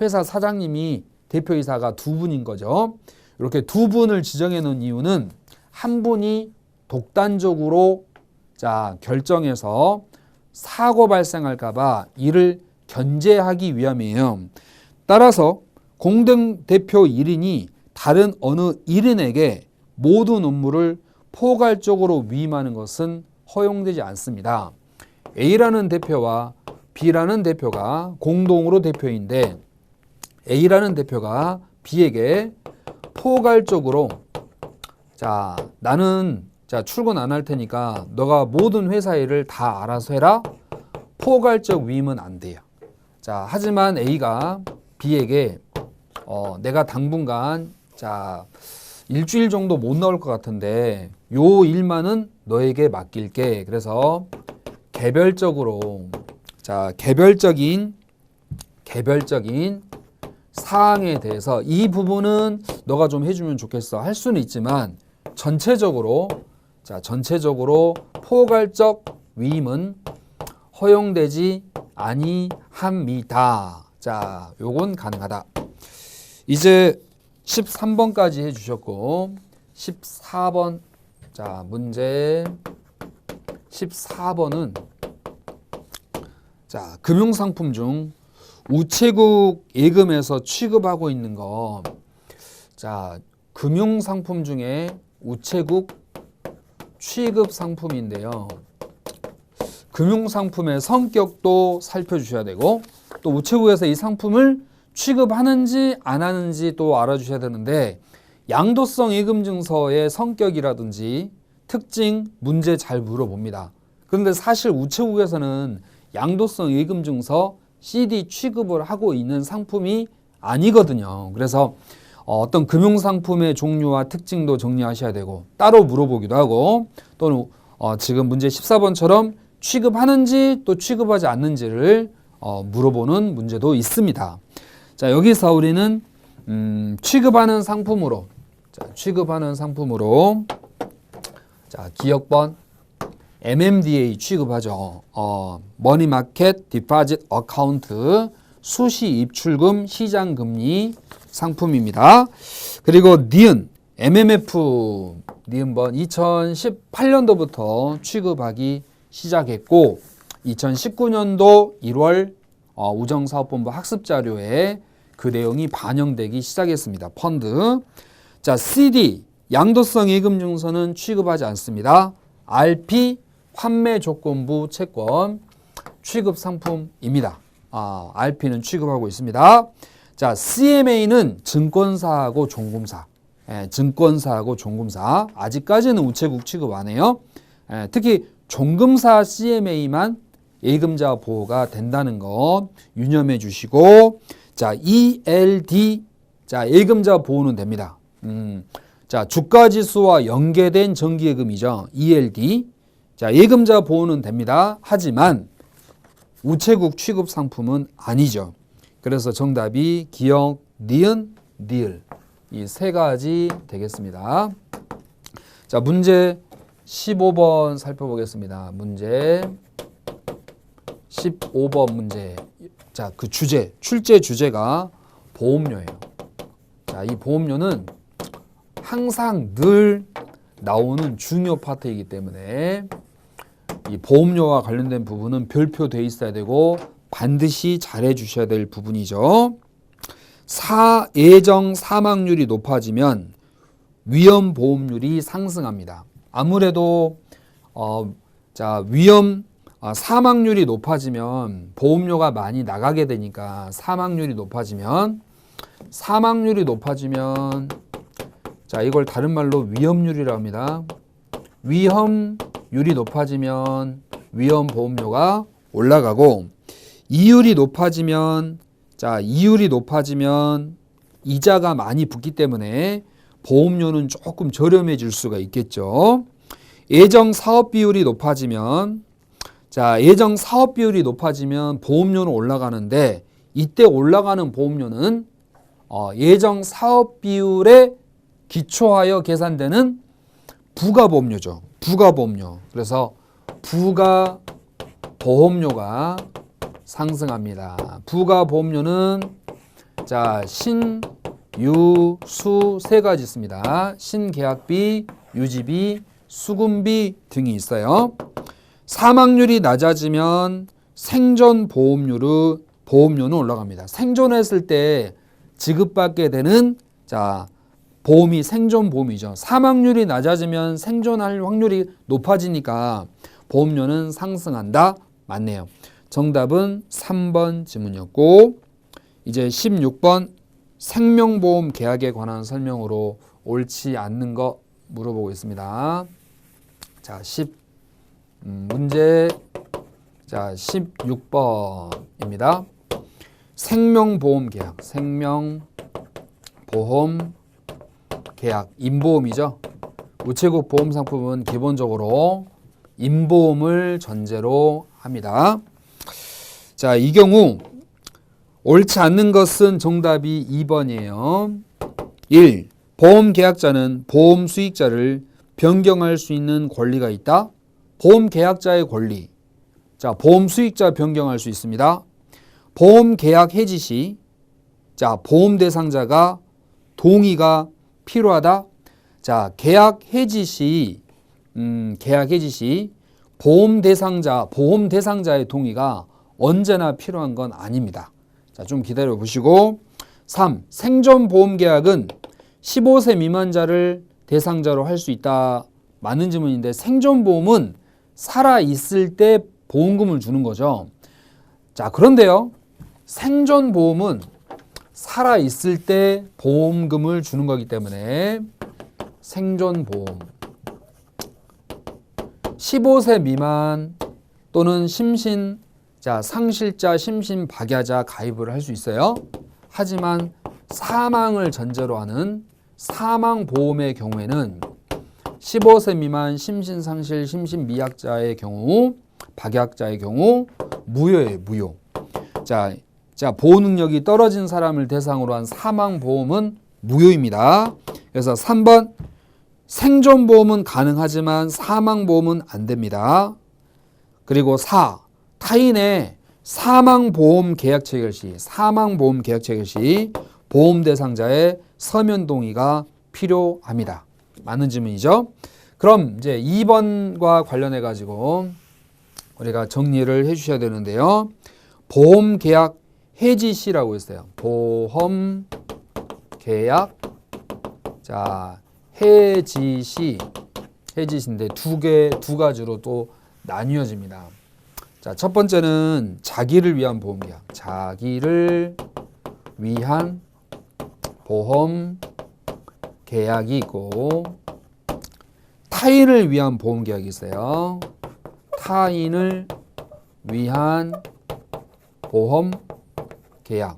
회사 사장님이 대표이사가 2분인 거죠. 이렇게 2분을 지정해 놓은 이유는 한 분이 독단적으로 결정해서 사고 발생할까 봐 이를 견제하기 위함이에요. 따라서 공동대표 1인이 다른 어느 1인에게 모든 업무를 포괄적으로 위임하는 것은 허용되지 않습니다. A라는 대표와 B라는 대표가 공동으로 대표인데 A라는 대표가 B에게 포괄적으로 나는 출근 안 할 테니까 너가 모든 회사 일을 다 알아서 해라. 포괄적 위임은 안 돼요. 하지만 A가 B에게 내가 당분간 일주일 정도 못 나올 것 같은데 요 일만은 너에게 맡길게. 그래서 개별적인 사항에 대해서 이 부분은 너가 좀 해주면 좋겠어 할 수는 있지만 전체적으로 포괄적 위임은 허용되지 아니합니다. 요건 가능하다. 이제 13번까지 해주셨고 14번 문제 14번은 금융상품 중 우체국 예금에서 취급하고 있는 거 금융상품 중에 우체국 취급 상품인데요. 금융상품의 성격도 살펴주셔야 되고 또 우체국에서 이 상품을 취급하는지 안 하는지 또 알아주셔야 되는데 양도성 예금증서의 성격이라든지 특징, 문제 잘 물어봅니다. 그런데 사실 우체국에서는 양도성 예금증서 CD 취급을 하고 있는 상품이 아니거든요. 그래서 어떤 금융상품의 종류와 특징도 정리하셔야 되고 따로 물어보기도 하고 또는 지금 문제 14번처럼 취급하는지 또 취급하지 않는지를 물어보는 문제도 있습니다. 여기서 우리는 취급하는 상품으로 기억번 MMDA 취급하죠. 머니마켓 디파짓 어카운트 수시 입출금 시장금리 상품입니다. 그리고 니은 MMF 니은번 2018년도부터 취급하기 시작했고 2019년도 1월 우정사업본부 학습자료에 그 내용이 반영되기 시작했습니다. 펀드. CD 양도성 예금증서는 취급하지 않습니다. RP 환매조건부 채권 취급 상품입니다. RP는 취급하고 있습니다. CMA는 증권사하고 종금사. 증권사하고 종금사. 아직까지는 우체국 취급 안 해요. 특히 종금사 CMA만 예금자 보호가 된다는 거 유념해 주시고 ELD 예금자 보호는 됩니다. 주가지수와 연계된 정기예금이죠. ELD. 예금자 보호는 됩니다. 하지만 우체국 취급 상품은 아니죠. 그래서 정답이 기억, 니은, 니을 이 세 가지 되겠습니다. 문제 15번 살펴보겠습니다. 문제 15번 문제. 그 주제, 출제 주제가 보험료예요. 자, 이 보험료는 항상 늘 나오는 중요 파트이기 때문에 이 보험료와 관련된 부분은 별표돼 있어야 되고 반드시 잘해 주셔야 될 부분이죠. 예정 사망률이 높아지면 위험 보험률이 상승합니다. 아무래도 사망률이 높아지면 보험료가 많이 나가게 되니까 사망률이 높아지면 자, 이걸 다른 말로 위험률이라고 합니다. 위험률이 높아지면 위험 보험료가 올라가고 이율이 높아지면 이자가 많이 붙기 때문에 보험료는 조금 저렴해질 수가 있겠죠. 예정 사업 비율이 높아지면 보험료는 올라가는데 이때 올라가는 보험료는 예정 사업 비율에 기초하여 계산되는 부가보험료죠. 부가보험료. 그래서 부가보험료가 상승합니다. 부가보험료는 신, 유, 수 세 가지 있습니다. 신계약비, 유지비, 수금비 등이 있어요. 사망률이 낮아지면 생존 보험료는 올라갑니다. 생존했을 때 지급받게 되는 보험이 생존보험이죠. 사망률이 낮아지면 생존할 확률이 높아지니까 보험료는 상승한다. 맞네요. 정답은 3번 지문이었고 이제 16번 생명보험 계약에 관한 설명으로 옳지 않는 거 물어보고 있습니다. 문제 16번입니다. 생명보험 계약, 임보험이죠. 우체국 보험 상품은 기본적으로 임보험을 전제로 합니다. 자, 이 경우 옳지 않는 것은 정답이 2번이에요. 1. 보험 계약자는 보험 수익자를 변경할 수 있는 권리가 있다. 보험 계약자의 권리. 보험 수익자 변경할 수 있습니다. 보험 계약 해지 시 보험 대상자가 동의가 필요하다. 계약 해지 시 보험 대상자의 동의가 언제나 필요한 건 아닙니다. 좀 기다려 보시고 3. 생존보험 계약은 15세 미만자를 대상자로 할 수 있다. 맞는 질문인데 생존보험은 살아있을 때 보험금을 주는 거죠. 그런데요. 생존보험은 살아있을 때 보험금을 주는 거기 때문에 생존보험 15세 미만 또는 상실자, 심신박야자 가입을 할 수 있어요. 하지만 사망을 전제로 하는 사망보험의 경우에는 15세 미만 심신상실, 심신미약자의 경우, 박약자의 경우 무효예요. 무효. 보호 능력이 떨어진 사람을 대상으로 한 사망보험은 무효입니다. 그래서 3번 생존보험은 가능하지만 사망보험은 안 됩니다. 그리고 4. 타인의 사망보험 계약 체결 시 보험 대상자의 서면 동의가 필요합니다. 맞는 질문이죠. 그럼 이제 2번과 관련해 가지고 우리가 정리를 해 주셔야 되는데요. 보험 계약 해지 시라고 했어요. 보험 계약 해지시인데 두 가지로 또 나뉘어집니다. 첫 번째는 자기를 위한 보험 계약. 자기를 위한 보험 계약이 있고 타인을 위한 보험 계약이 있어요. 타인을 위한 보험 계약.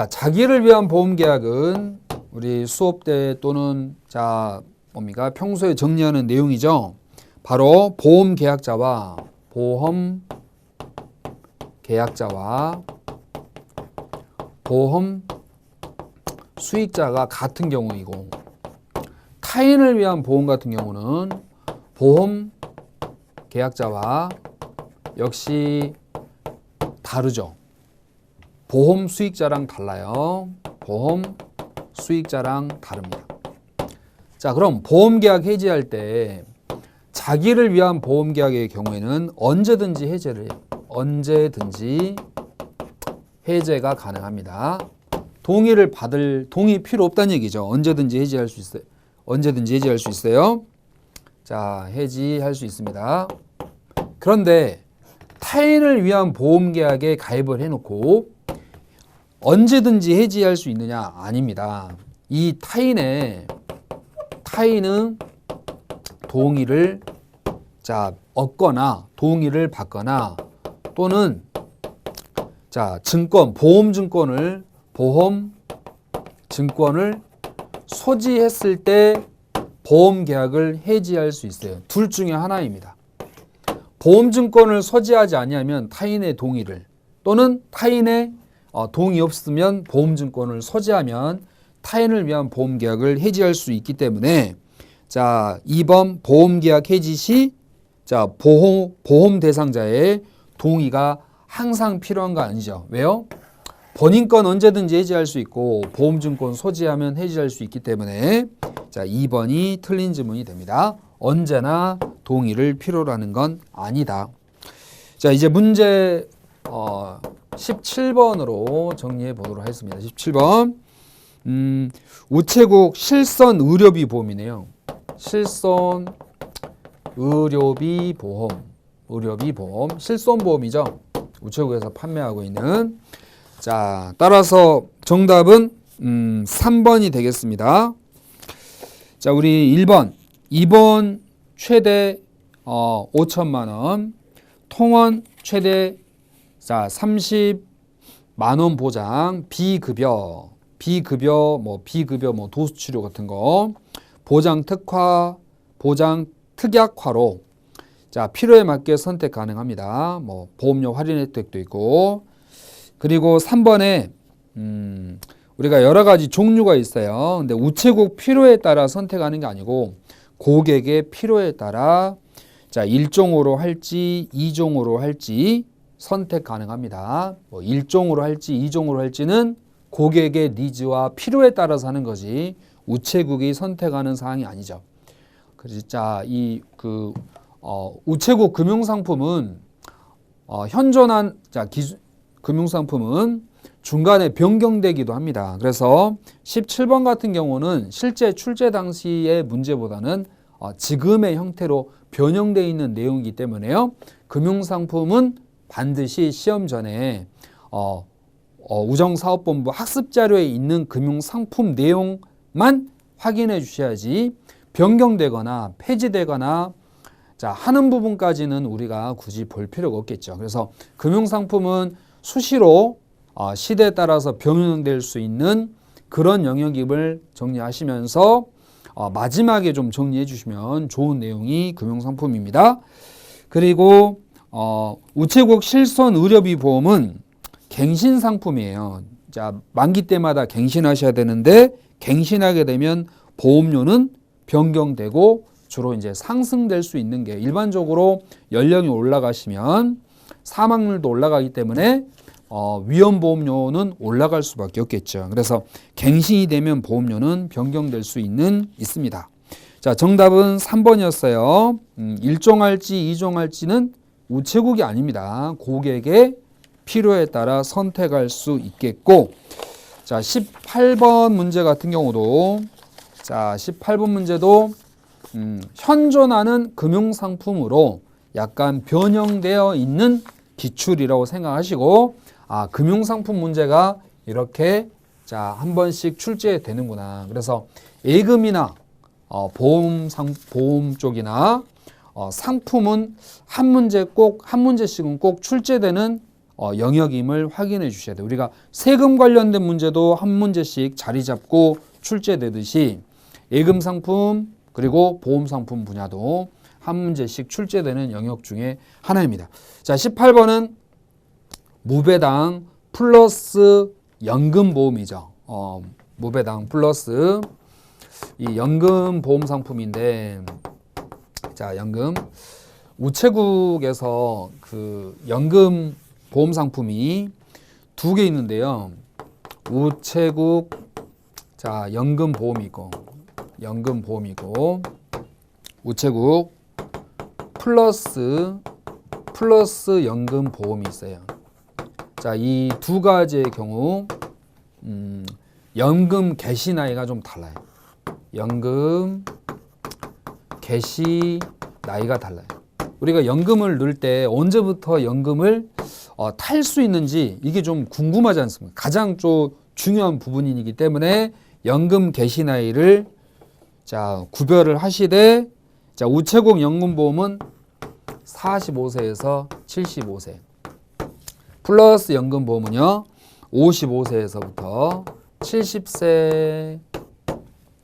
자기를 위한 보험 계약은 우리 수업 때 또는 평소에 정리하는 내용이죠. 바로 보험 계약자와 보험 수익자가 같은 경우이고 타인을 위한 보험 같은 경우는 보험 계약자와 역시 다르죠. 보험 수익자랑 달라요. 보험 수익자랑 다릅니다. 자, 그럼 보험계약 해지할 때 자기를 위한 보험계약의 경우에는 언제든지 해제를 해요. 언제든지 해제가 가능합니다. 동의 필요 없다는 얘기죠. 언제든지 해지할 수 있어요. 언제든지 해지할 수 있어요. 자, 해지할 수 있습니다. 그런데 타인을 위한 보험계약에 가입을 해놓고 언제든지 해지할 수 있느냐? 아닙니다. 이 타인은 동의를 얻거나 동의를 받거나 또는 보험 증권을 소지했을 때 보험 계약을 해지할 수 있어요. 둘 중에 하나입니다. 보험 증권을 소지하지 아니하면 타인의 동의를 또는 타인의 동의 없으면 보험 증권을 소지하면 타인을 위한 보험 계약을 해지할 수 있기 때문에 2번 보험 계약 해지 시 보험 대상자의 동의가 항상 필요한 거 아니죠. 왜요? 본인권 언제든지 해지할 수 있고 보험증권 소지하면 해지할 수 있기 때문에 2번이 틀린 질문이 됩니다. 언제나 동의를 필요로 하는 건 아니다. 자, 이제 문제 17번으로 정리해 보도록 하겠습니다. 17번 우체국 실손 의료비 보험이네요. 실손 의료비 보험, 실손보험이죠. 우체국에서 판매하고 있는. 자, 따라서 정답은 3번이 되겠습니다. 자, 우리 2번 최대 5천만 원, 통원 최대 30만 원 보장, 비급여 도수치료 같은 거, 보장 특약화로 필요에 맞게 선택 가능합니다. 보험료 할인 혜택도 있고. 그리고 3번에 우리가 여러 가지 종류가 있어요. 근데 우체국 필요에 따라 선택하는 게 아니고 고객의 필요에 따라 1종으로 할지 2종으로 할지 선택 가능합니다. 1종으로 할지 2종으로 할지는 고객의 니즈와 필요에 따라서 하는 거지 우체국이 선택하는 사항이 아니죠. 그래서 우체국 금융상품은 현존한 금융상품은 중간에 변경되기도 합니다. 그래서 17번 같은 경우는 실제 출제 당시의 문제보다는 지금의 형태로 변형되어 있는 내용이기 때문에요. 금융상품은 반드시 시험 전에 우정사업본부 학습자료에 있는 금융상품 내용만 확인해 주셔야지 변경되거나 폐지되거나 하는 부분까지는 우리가 굳이 볼 필요가 없겠죠. 그래서 금융상품은 수시로 시대에 따라서 변형될 수 있는 그런 영역임을 정리하시면서 마지막에 좀 정리해 주시면 좋은 내용이 금융상품입니다. 그리고 우체국 실손 의료비 보험은 갱신상품이에요. 만기 때마다 갱신하셔야 되는데 갱신하게 되면 보험료는 변경되고 주로 이제 상승될 수 있는 게 일반적으로 연령이 올라가시면 사망률도 올라가기 때문에 위험보험료는 올라갈 수밖에 없겠죠. 그래서 갱신이 되면 보험료는 변경될 수 있습니다. 자, 정답은 3번이었어요. 1종 할지 2종 할지는 우체국이 아닙니다. 고객의 필요에 따라 선택할 수 있겠고, 자, 18번 문제 같은 경우도 18번 문제도 현존하는 금융상품으로 약간 변형되어 있는 기출이라고 생각하시고 금융상품 문제가 이렇게 한 번씩 출제되는구나. 그래서 예금이나 보험 쪽이나 상품은 한 문제씩은 꼭 출제되는 영역임을 확인해 주셔야 돼요. 우리가 세금 관련된 문제도 한 문제씩 자리 잡고 출제되듯이 예금 상품 그리고 보험 상품 분야도 한 문제씩 출제되는 영역 중에 하나입니다. 자, 18번은 무배당 플러스 연금보험이죠. 무배당 플러스 이 연금 보험 상품인데, 자, 연금 우체국에서 그 연금 보험 상품이 두 개 있는데요. 우체국 자 연금보험이고 우체국 플러스 연금보험이 있어요. 자, 이 두 가지의 경우 연금 개시 나이가 좀 달라요. 연금 개시 나이가 달라요. 우리가 연금을 넣을 때 언제부터 연금을 탈 수 있는지 이게 좀 궁금하지 않습니까? 가장 좀 중요한 부분이기 때문에 연금 개시 나이를 자 구별을 하시되 자 우체국 연금보험은 45세에서 75세 플러스 연금보험은요 55세에서부터 70세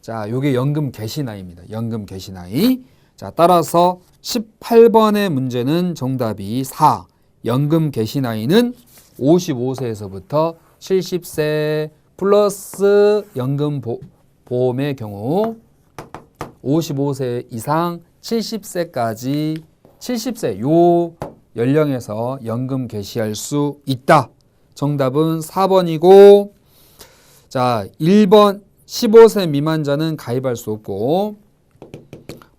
자 요게 연금 개시 나이입니다. 연금 개시 나이 자 따라서 18번의 문제는 정답이 4 연금 개시 나이는 55세에서부터 70세 플러스 연금보험의 경우 55세 이상 70세까지 70세 요 연령에서 연금 개시할 수 있다. 정답은 4번이고 자 1번 15세 미만자는 가입할 수 없고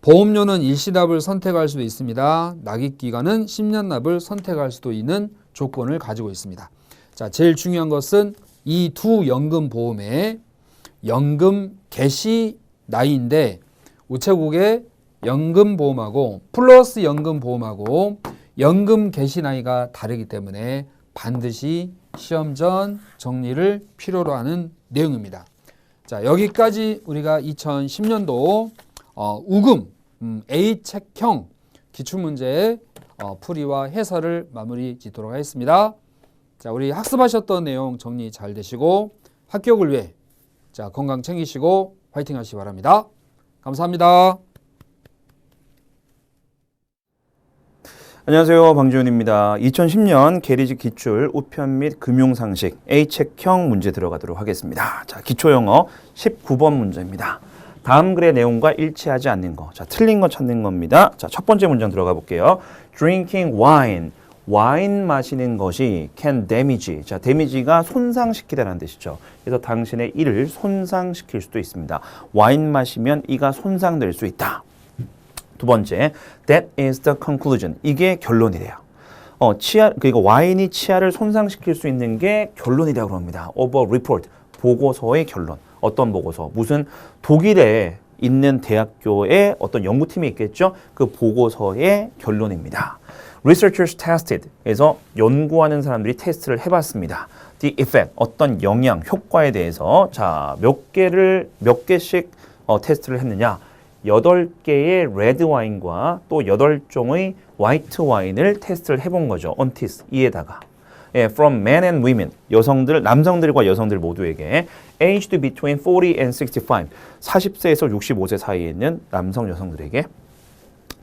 보험료는 일시납을 선택할 수도 있습니다. 납입기간은 10년 납을 선택할 수도 있는 조건을 가지고 있습니다. 자 제일 중요한 것은 이 두 연금보험의 연금 개시 나이인데 우체국의 연금보험하고 플러스 연금보험하고 연금 개시 나이가 다르기 때문에 반드시 시험 전 정리를 필요로 하는 내용입니다. 자 여기까지 우리가 2010년도 우금 A책형 기출문제의 풀이와 해설을 마무리 짓도록 하겠습니다. 자 우리 학습하셨던 내용 정리 잘 되시고 합격을 위해 자 건강 챙기시고 화이팅 하시기 바랍니다. 감사합니다. 안녕하세요. 방지훈입니다. 2010년 계리직 기출 우편 및 금융상식 A책형 문제 들어가도록 하겠습니다. 자, 기초영어 19번 문제입니다. 다음 글의 내용과 일치하지 않는 거. 자, 틀린 거 찾는 겁니다. 자, 첫 번째 문장 들어가 볼게요. Drinking wine. 와인 마시는 것이 can damage. 자, damage가 손상시키다라는 뜻이죠. 그래서 당신의 이를 손상시킬 수도 있습니다. 와인 마시면 이가 손상될 수 있다. 두 번째, that is the conclusion. 이게 결론이래요. 그러니까 와인이 치아를 손상시킬 수 있는 게 결론이라고 합니다. of a report. 보고서의 결론. 어떤 보고서? 무슨 독일에 있는 대학교에 어떤 연구팀이 있겠죠? 그 보고서의 결론입니다. Researchers tested. 그래서 연구하는 사람들이 테스트를 해봤습니다. The effect. 어떤 영향, 효과에 대해서 자, 몇 개씩 테스트를 했느냐? 8개의 레드 와인과 또 8종의 화이트 와인을 테스트를 해본 거죠. on teeth. 이에다가. 예, from men and women. 남성들과 여성들 모두에게 aged between 40 and 65. 40세에서 65세 사이에 있는 남성, 여성들에게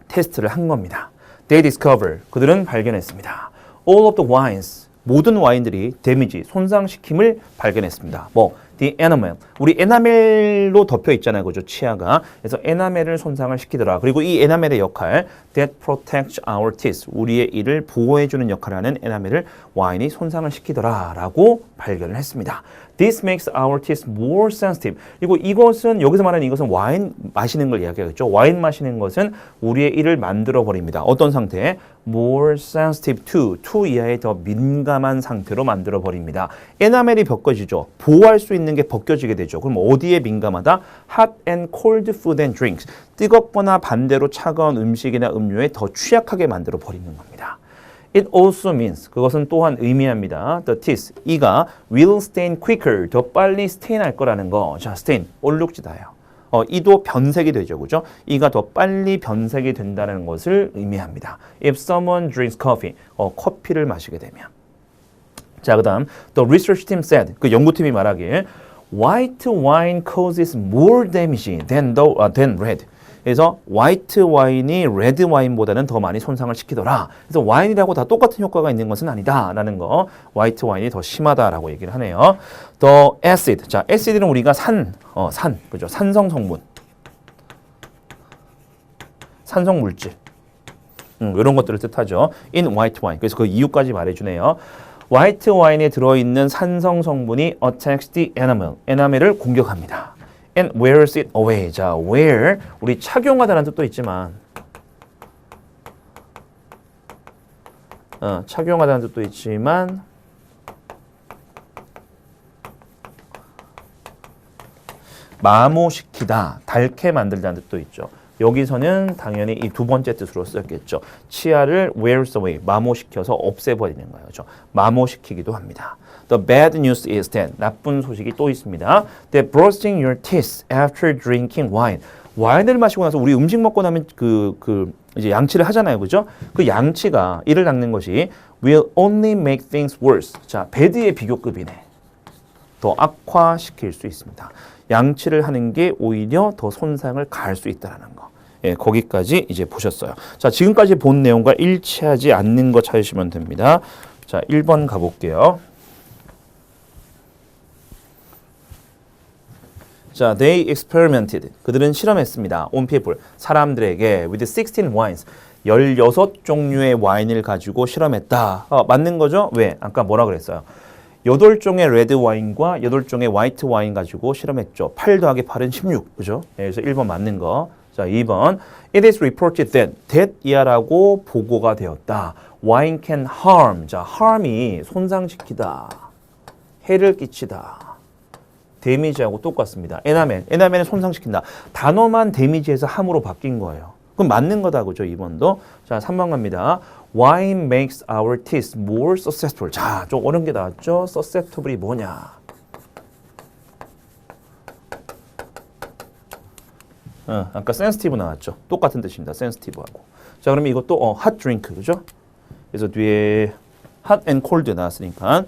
테스트를 한 겁니다. They discover. 그들은 발견했습니다. All of the wines. 모든 와인들이 데미지, 손상시킴을 발견했습니다. the enamel. 우리 에나멜로 덮여 있잖아요. 그죠? 치아가. 그래서 에나멜을 손상을 시키더라. 그리고 이 에나멜의 역할, that protects our teeth. 우리의 이를 보호해주는 역할을 하는 에나멜을 와인이 손상을 시키더라. 라고 발견을 했습니다. This makes our teeth more sensitive. 그리고 이것은, 여기서 말하는 이것은 와인 마시는 걸 이야기하겠죠. 와인 마시는 것은 우리의 이를 만들어 버립니다. 어떤 상태? more sensitive to 이하의 더 민감한 상태로 만들어 버립니다. 에나멜이 벗겨지죠. 보호할 수 있는 게 벗겨지게 되죠. 그럼 어디에 민감하다? hot and cold food and drinks. 뜨겁거나 반대로 차가운 음식이나 음료에 더 취약하게 만들어 버리는 겁니다. It also means, 그것은 또한 의미합니다. The teeth, 이가 will stain quicker, 더 빨리 스테인할 거라는 거. 자, stain, 얼룩지다요. 이도 변색이 되죠, 그죠? 이가 더 빨리 변색이 된다는 것을 의미합니다. If someone drinks coffee, 커피를 마시게 되면. 자, 그다음 the research team said, 그 연구팀이 말하길 white wine causes more damage than red. 그래서 화이트 와인이 레드 와인보다는 더 많이 손상을 시키더라. 그래서 와인이라고 다 똑같은 효과가 있는 것은 아니다라는 거. 화이트 와인이 더 심하다라고 얘기를 하네요. The acid. 자, acid는 우리가 그죠? 산성 성분, 산성 물질. 이런 것들을 뜻하죠. In white wine. 그래서 그 이유까지 말해주네요. 화이트 와인에 들어있는 산성 성분이 attacks the enamel. 에나멜을 공격합니다. And wears it away. 자, wear 우리 착용하다는 뜻도 있지만 착용하다는 뜻도 있지만 마모시키다, 닳게 만들다는 뜻도 있죠. 여기서는 당연히 이 두 번째 뜻으로 썼겠죠. 치아를 wears away, 마모시켜서 없애버리는 거죠. 마모시키기도 합니다. The bad news is that 나쁜 소식이 또 있습니다. That brushing your teeth after drinking wine. 와인을 마시고 나서 우리 음식 먹고 나면 이제 양치를 하잖아요, 그죠? 그 양치가 이를 닦는 것이 will only make things worse. 자, 배드의 비교급이네. 더 악화시킬 수 있습니다. 양치를 하는 게 오히려 더 손상을 가할 수 있다는 거. 예, 거기까지 이제 보셨어요. 자, 지금까지 본 내용과 일치하지 않는 거 찾으시면 됩니다. 자, 1번 가볼게요. 자, they experimented. 그들은 실험했습니다. on people. 사람들에게 with 16 wines. 16종류의 와인을 가지고 실험했다. 맞는 거죠? 왜? 아까 뭐라 그랬어요? 8종의 레드 와인과 8종의 화이트 와인 가지고 실험했죠. 8 더하기 8은 16. 그죠? 네, 그래서 1번 맞는 거. 자, 2번. It is reported that 이하라고 보고가 되었다. Wine can harm. 자, harm이 손상시키다. 해를 끼치다. 데미지하고 똑같습니다. 에나멜은 손상시킨다. 단어만 데미지해서 함으로 바뀐 거예요. 그럼 맞는 거다, 그죠? 2번도. 자, 3번 갑니다. Wine makes our teeth more susceptible. 자, 좀 어려운 게 나왔죠? susceptible이 뭐냐? 아까 sensitive 나왔죠? 똑같은 뜻입니다. sensitive하고. 자, 그러면 이것도 hot drink, 그죠? 그래서 뒤에 hot and cold 나왔으니까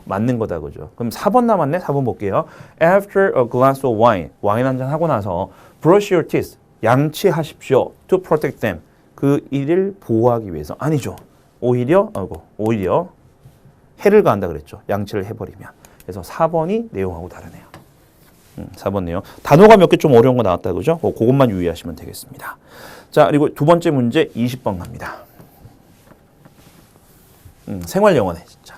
맞는 거다, 그죠? 그럼 4번 남았네? 4번 볼게요. After a glass of wine. 와인 한 잔 하고 나서 brush your teeth. 양치하십시오. To protect them. 그 이를 보호하기 위해서. 아니죠. 오히려 해를 가한다 그랬죠. 양치를 해버리면. 그래서 4번이 내용하고 다르네요. 4번 내용. 단어가 몇 개 좀 어려운 거 나왔다, 그죠? 그것만 유의하시면 되겠습니다. 자, 그리고 두 번째 문제 20번 갑니다. 생활 영어네, 진짜.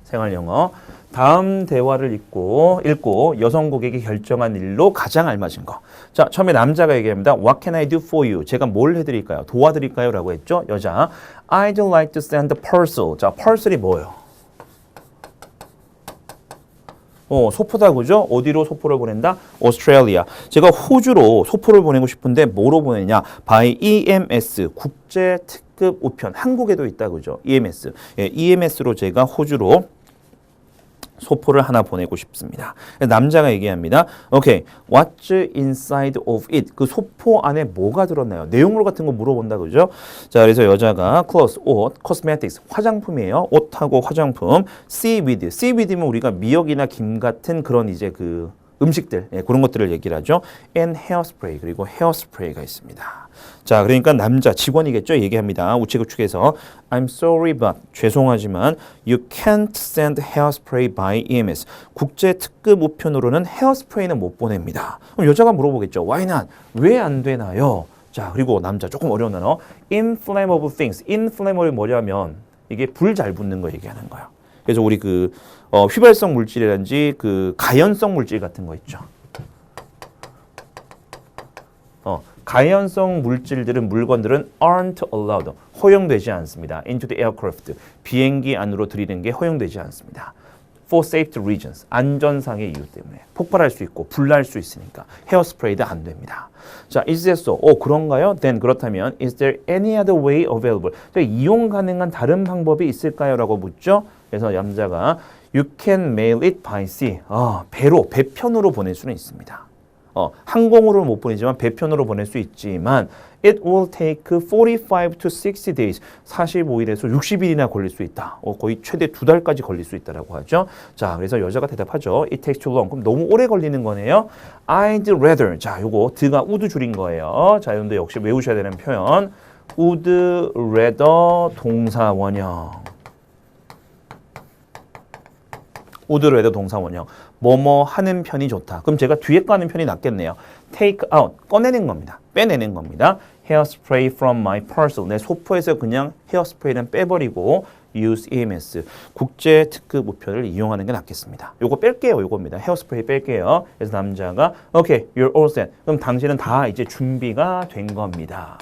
생활 영어. 다음 대화를 읽고 여성 고객이 결정한 일로 가장 알맞은 거. 자, 처음에 남자가 얘기합니다. What can I do for you? 제가 뭘 해드릴까요? 도와드릴까요? 라고 했죠. 여자. I'd like to send a parcel. 자, parcel이 뭐예요? 소포다, 그죠? 어디로 소포를 보낸다? 오스트레일리아. 제가 호주로 소포를 보내고 싶은데 뭐로 보내냐? by EMS, 국제 특급 우편. 한국에도 있다, 그죠? EMS. 예, EMS로 제가 호주로 소포를 하나 보내고 싶습니다. 남자가 얘기합니다. 오케이, what's inside of it? 그 소포 안에 뭐가 들었나요? 내용물 같은 거 물어본다, 그죠? 자, 그래서 여자가 clothes, 옷, cosmetics, 화장품이에요. 옷하고 화장품. seaweed면 우리가 미역이나 김 같은 그런 이제 그 음식들, 예, 그런 것들을 얘기를 하죠. and hairspray, 그리고 헤어스프레이가 있습니다. 자, 그러니까 남자 직원이겠죠. 얘기합니다. 우체국 측에서 I'm sorry but 죄송하지만 you can't send hairspray by EMS. 국제 특급 우편으로는 헤어스프레이는 못 보냅니다. 그럼 여자가 물어보겠죠. Why not? 왜 안 되나요? 자, 그리고 남자 조금 어려운 단어. inflammable things. inflammable 뭐냐면 이게 불 잘 붙는 거 얘기하는 거예요. 그래서 우리 그 휘발성 물질이라든지 그 가연성 물질 같은 거 있죠. 가연성 물질들은 물건들은 aren't allowed. 허용되지 않습니다. into the aircraft. 비행기 안으로 들이는 게 허용되지 않습니다. for safety reasons. 안전상의 이유 때문에. 폭발할 수 있고 불날 수 있으니까 헤어스프레이도 안 됩니다. 자, is that so? 그런가요? Then 그렇다면 is there any other way available? 이용 가능한 다른 방법이 있을까요? 라고 묻죠. 그래서 남자가 you can mail it by sea. 배편으로 보낼 수는 있습니다. 항공으로 못 보내지만 배편으로 보낼 수 있지만 it will take 45 to 60 days. 45일에서 60일이나 걸릴 수 있다. 거의 최대 2달까지 걸릴 수 있다라고 하죠. 자, 그래서 여자가 대답하죠. It takes too long. 그럼 너무 오래 걸리는 거네요. I'd rather. 자, 요거 드가 would 줄인 거예요. 자, 여러분들 역시 외우셔야 되는 표현. would rather 동사 원형. would rather 동사 원형. 뭐뭐 하는 편이 좋다. 그럼 제가 뒤에 거 하는 편이 낫겠네요. take out, 꺼내는 겁니다. 빼내는 겁니다. hairspray from my parcel. 내 소포에서 그냥 헤어스프레이는 빼버리고 use EMS. 국제 특급 우편을 이용하는 게 낫겠습니다. 요거 뺄게요. 요겁니다. 헤어스프레이 뺄게요. 그래서 남자가 okay, you're all set. 그럼 당신은 다 이제 준비가 된 겁니다.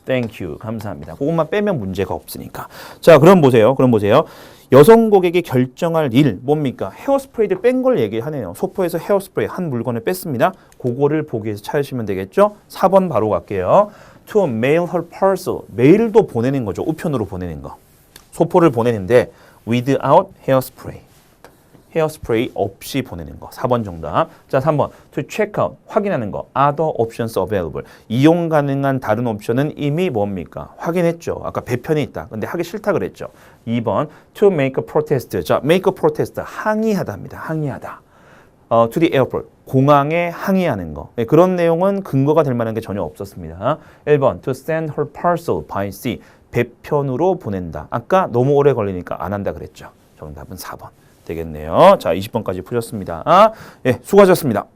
Thank you. 감사합니다. 그것만 빼면 문제가 없으니까. 자, 그럼 보세요. 여성 고객이 결정할 일 뭡니까? 헤어스프레이를 뺀 걸 얘기하네요. 소포에서 헤어스프레이 한 물건을 뺐습니다. 그거를 보기 위해서 찾으시면 되겠죠? 4번 바로 갈게요. To mail her parcel. 메일도 보내는 거죠. 우편으로 보내는 거. 소포를 보내는데 without hairspray. 헤어스프레이 없이 보내는 거. 4번 정답. 자, 3번. To check out. 확인하는 거. Other options available. 이용 가능한 다른 옵션은 이미 뭡니까? 확인했죠. 아까 배편이 있다. 근데 하기 싫다 그랬죠. 2번. To make a protest. 자, make a protest. 항의하다입니다. 항의하다. To the airport. 공항에 항의하는 거. 네, 그런 내용은 근거가 될 만한 게 전혀 없었습니다. 1번. To send her parcel by sea. 배편으로 보낸다. 아까 너무 오래 걸리니까 안 한다 그랬죠. 정답은 4번. 되겠네요. 자, 20번까지 푸셨습니다. 예, 수고하셨습니다.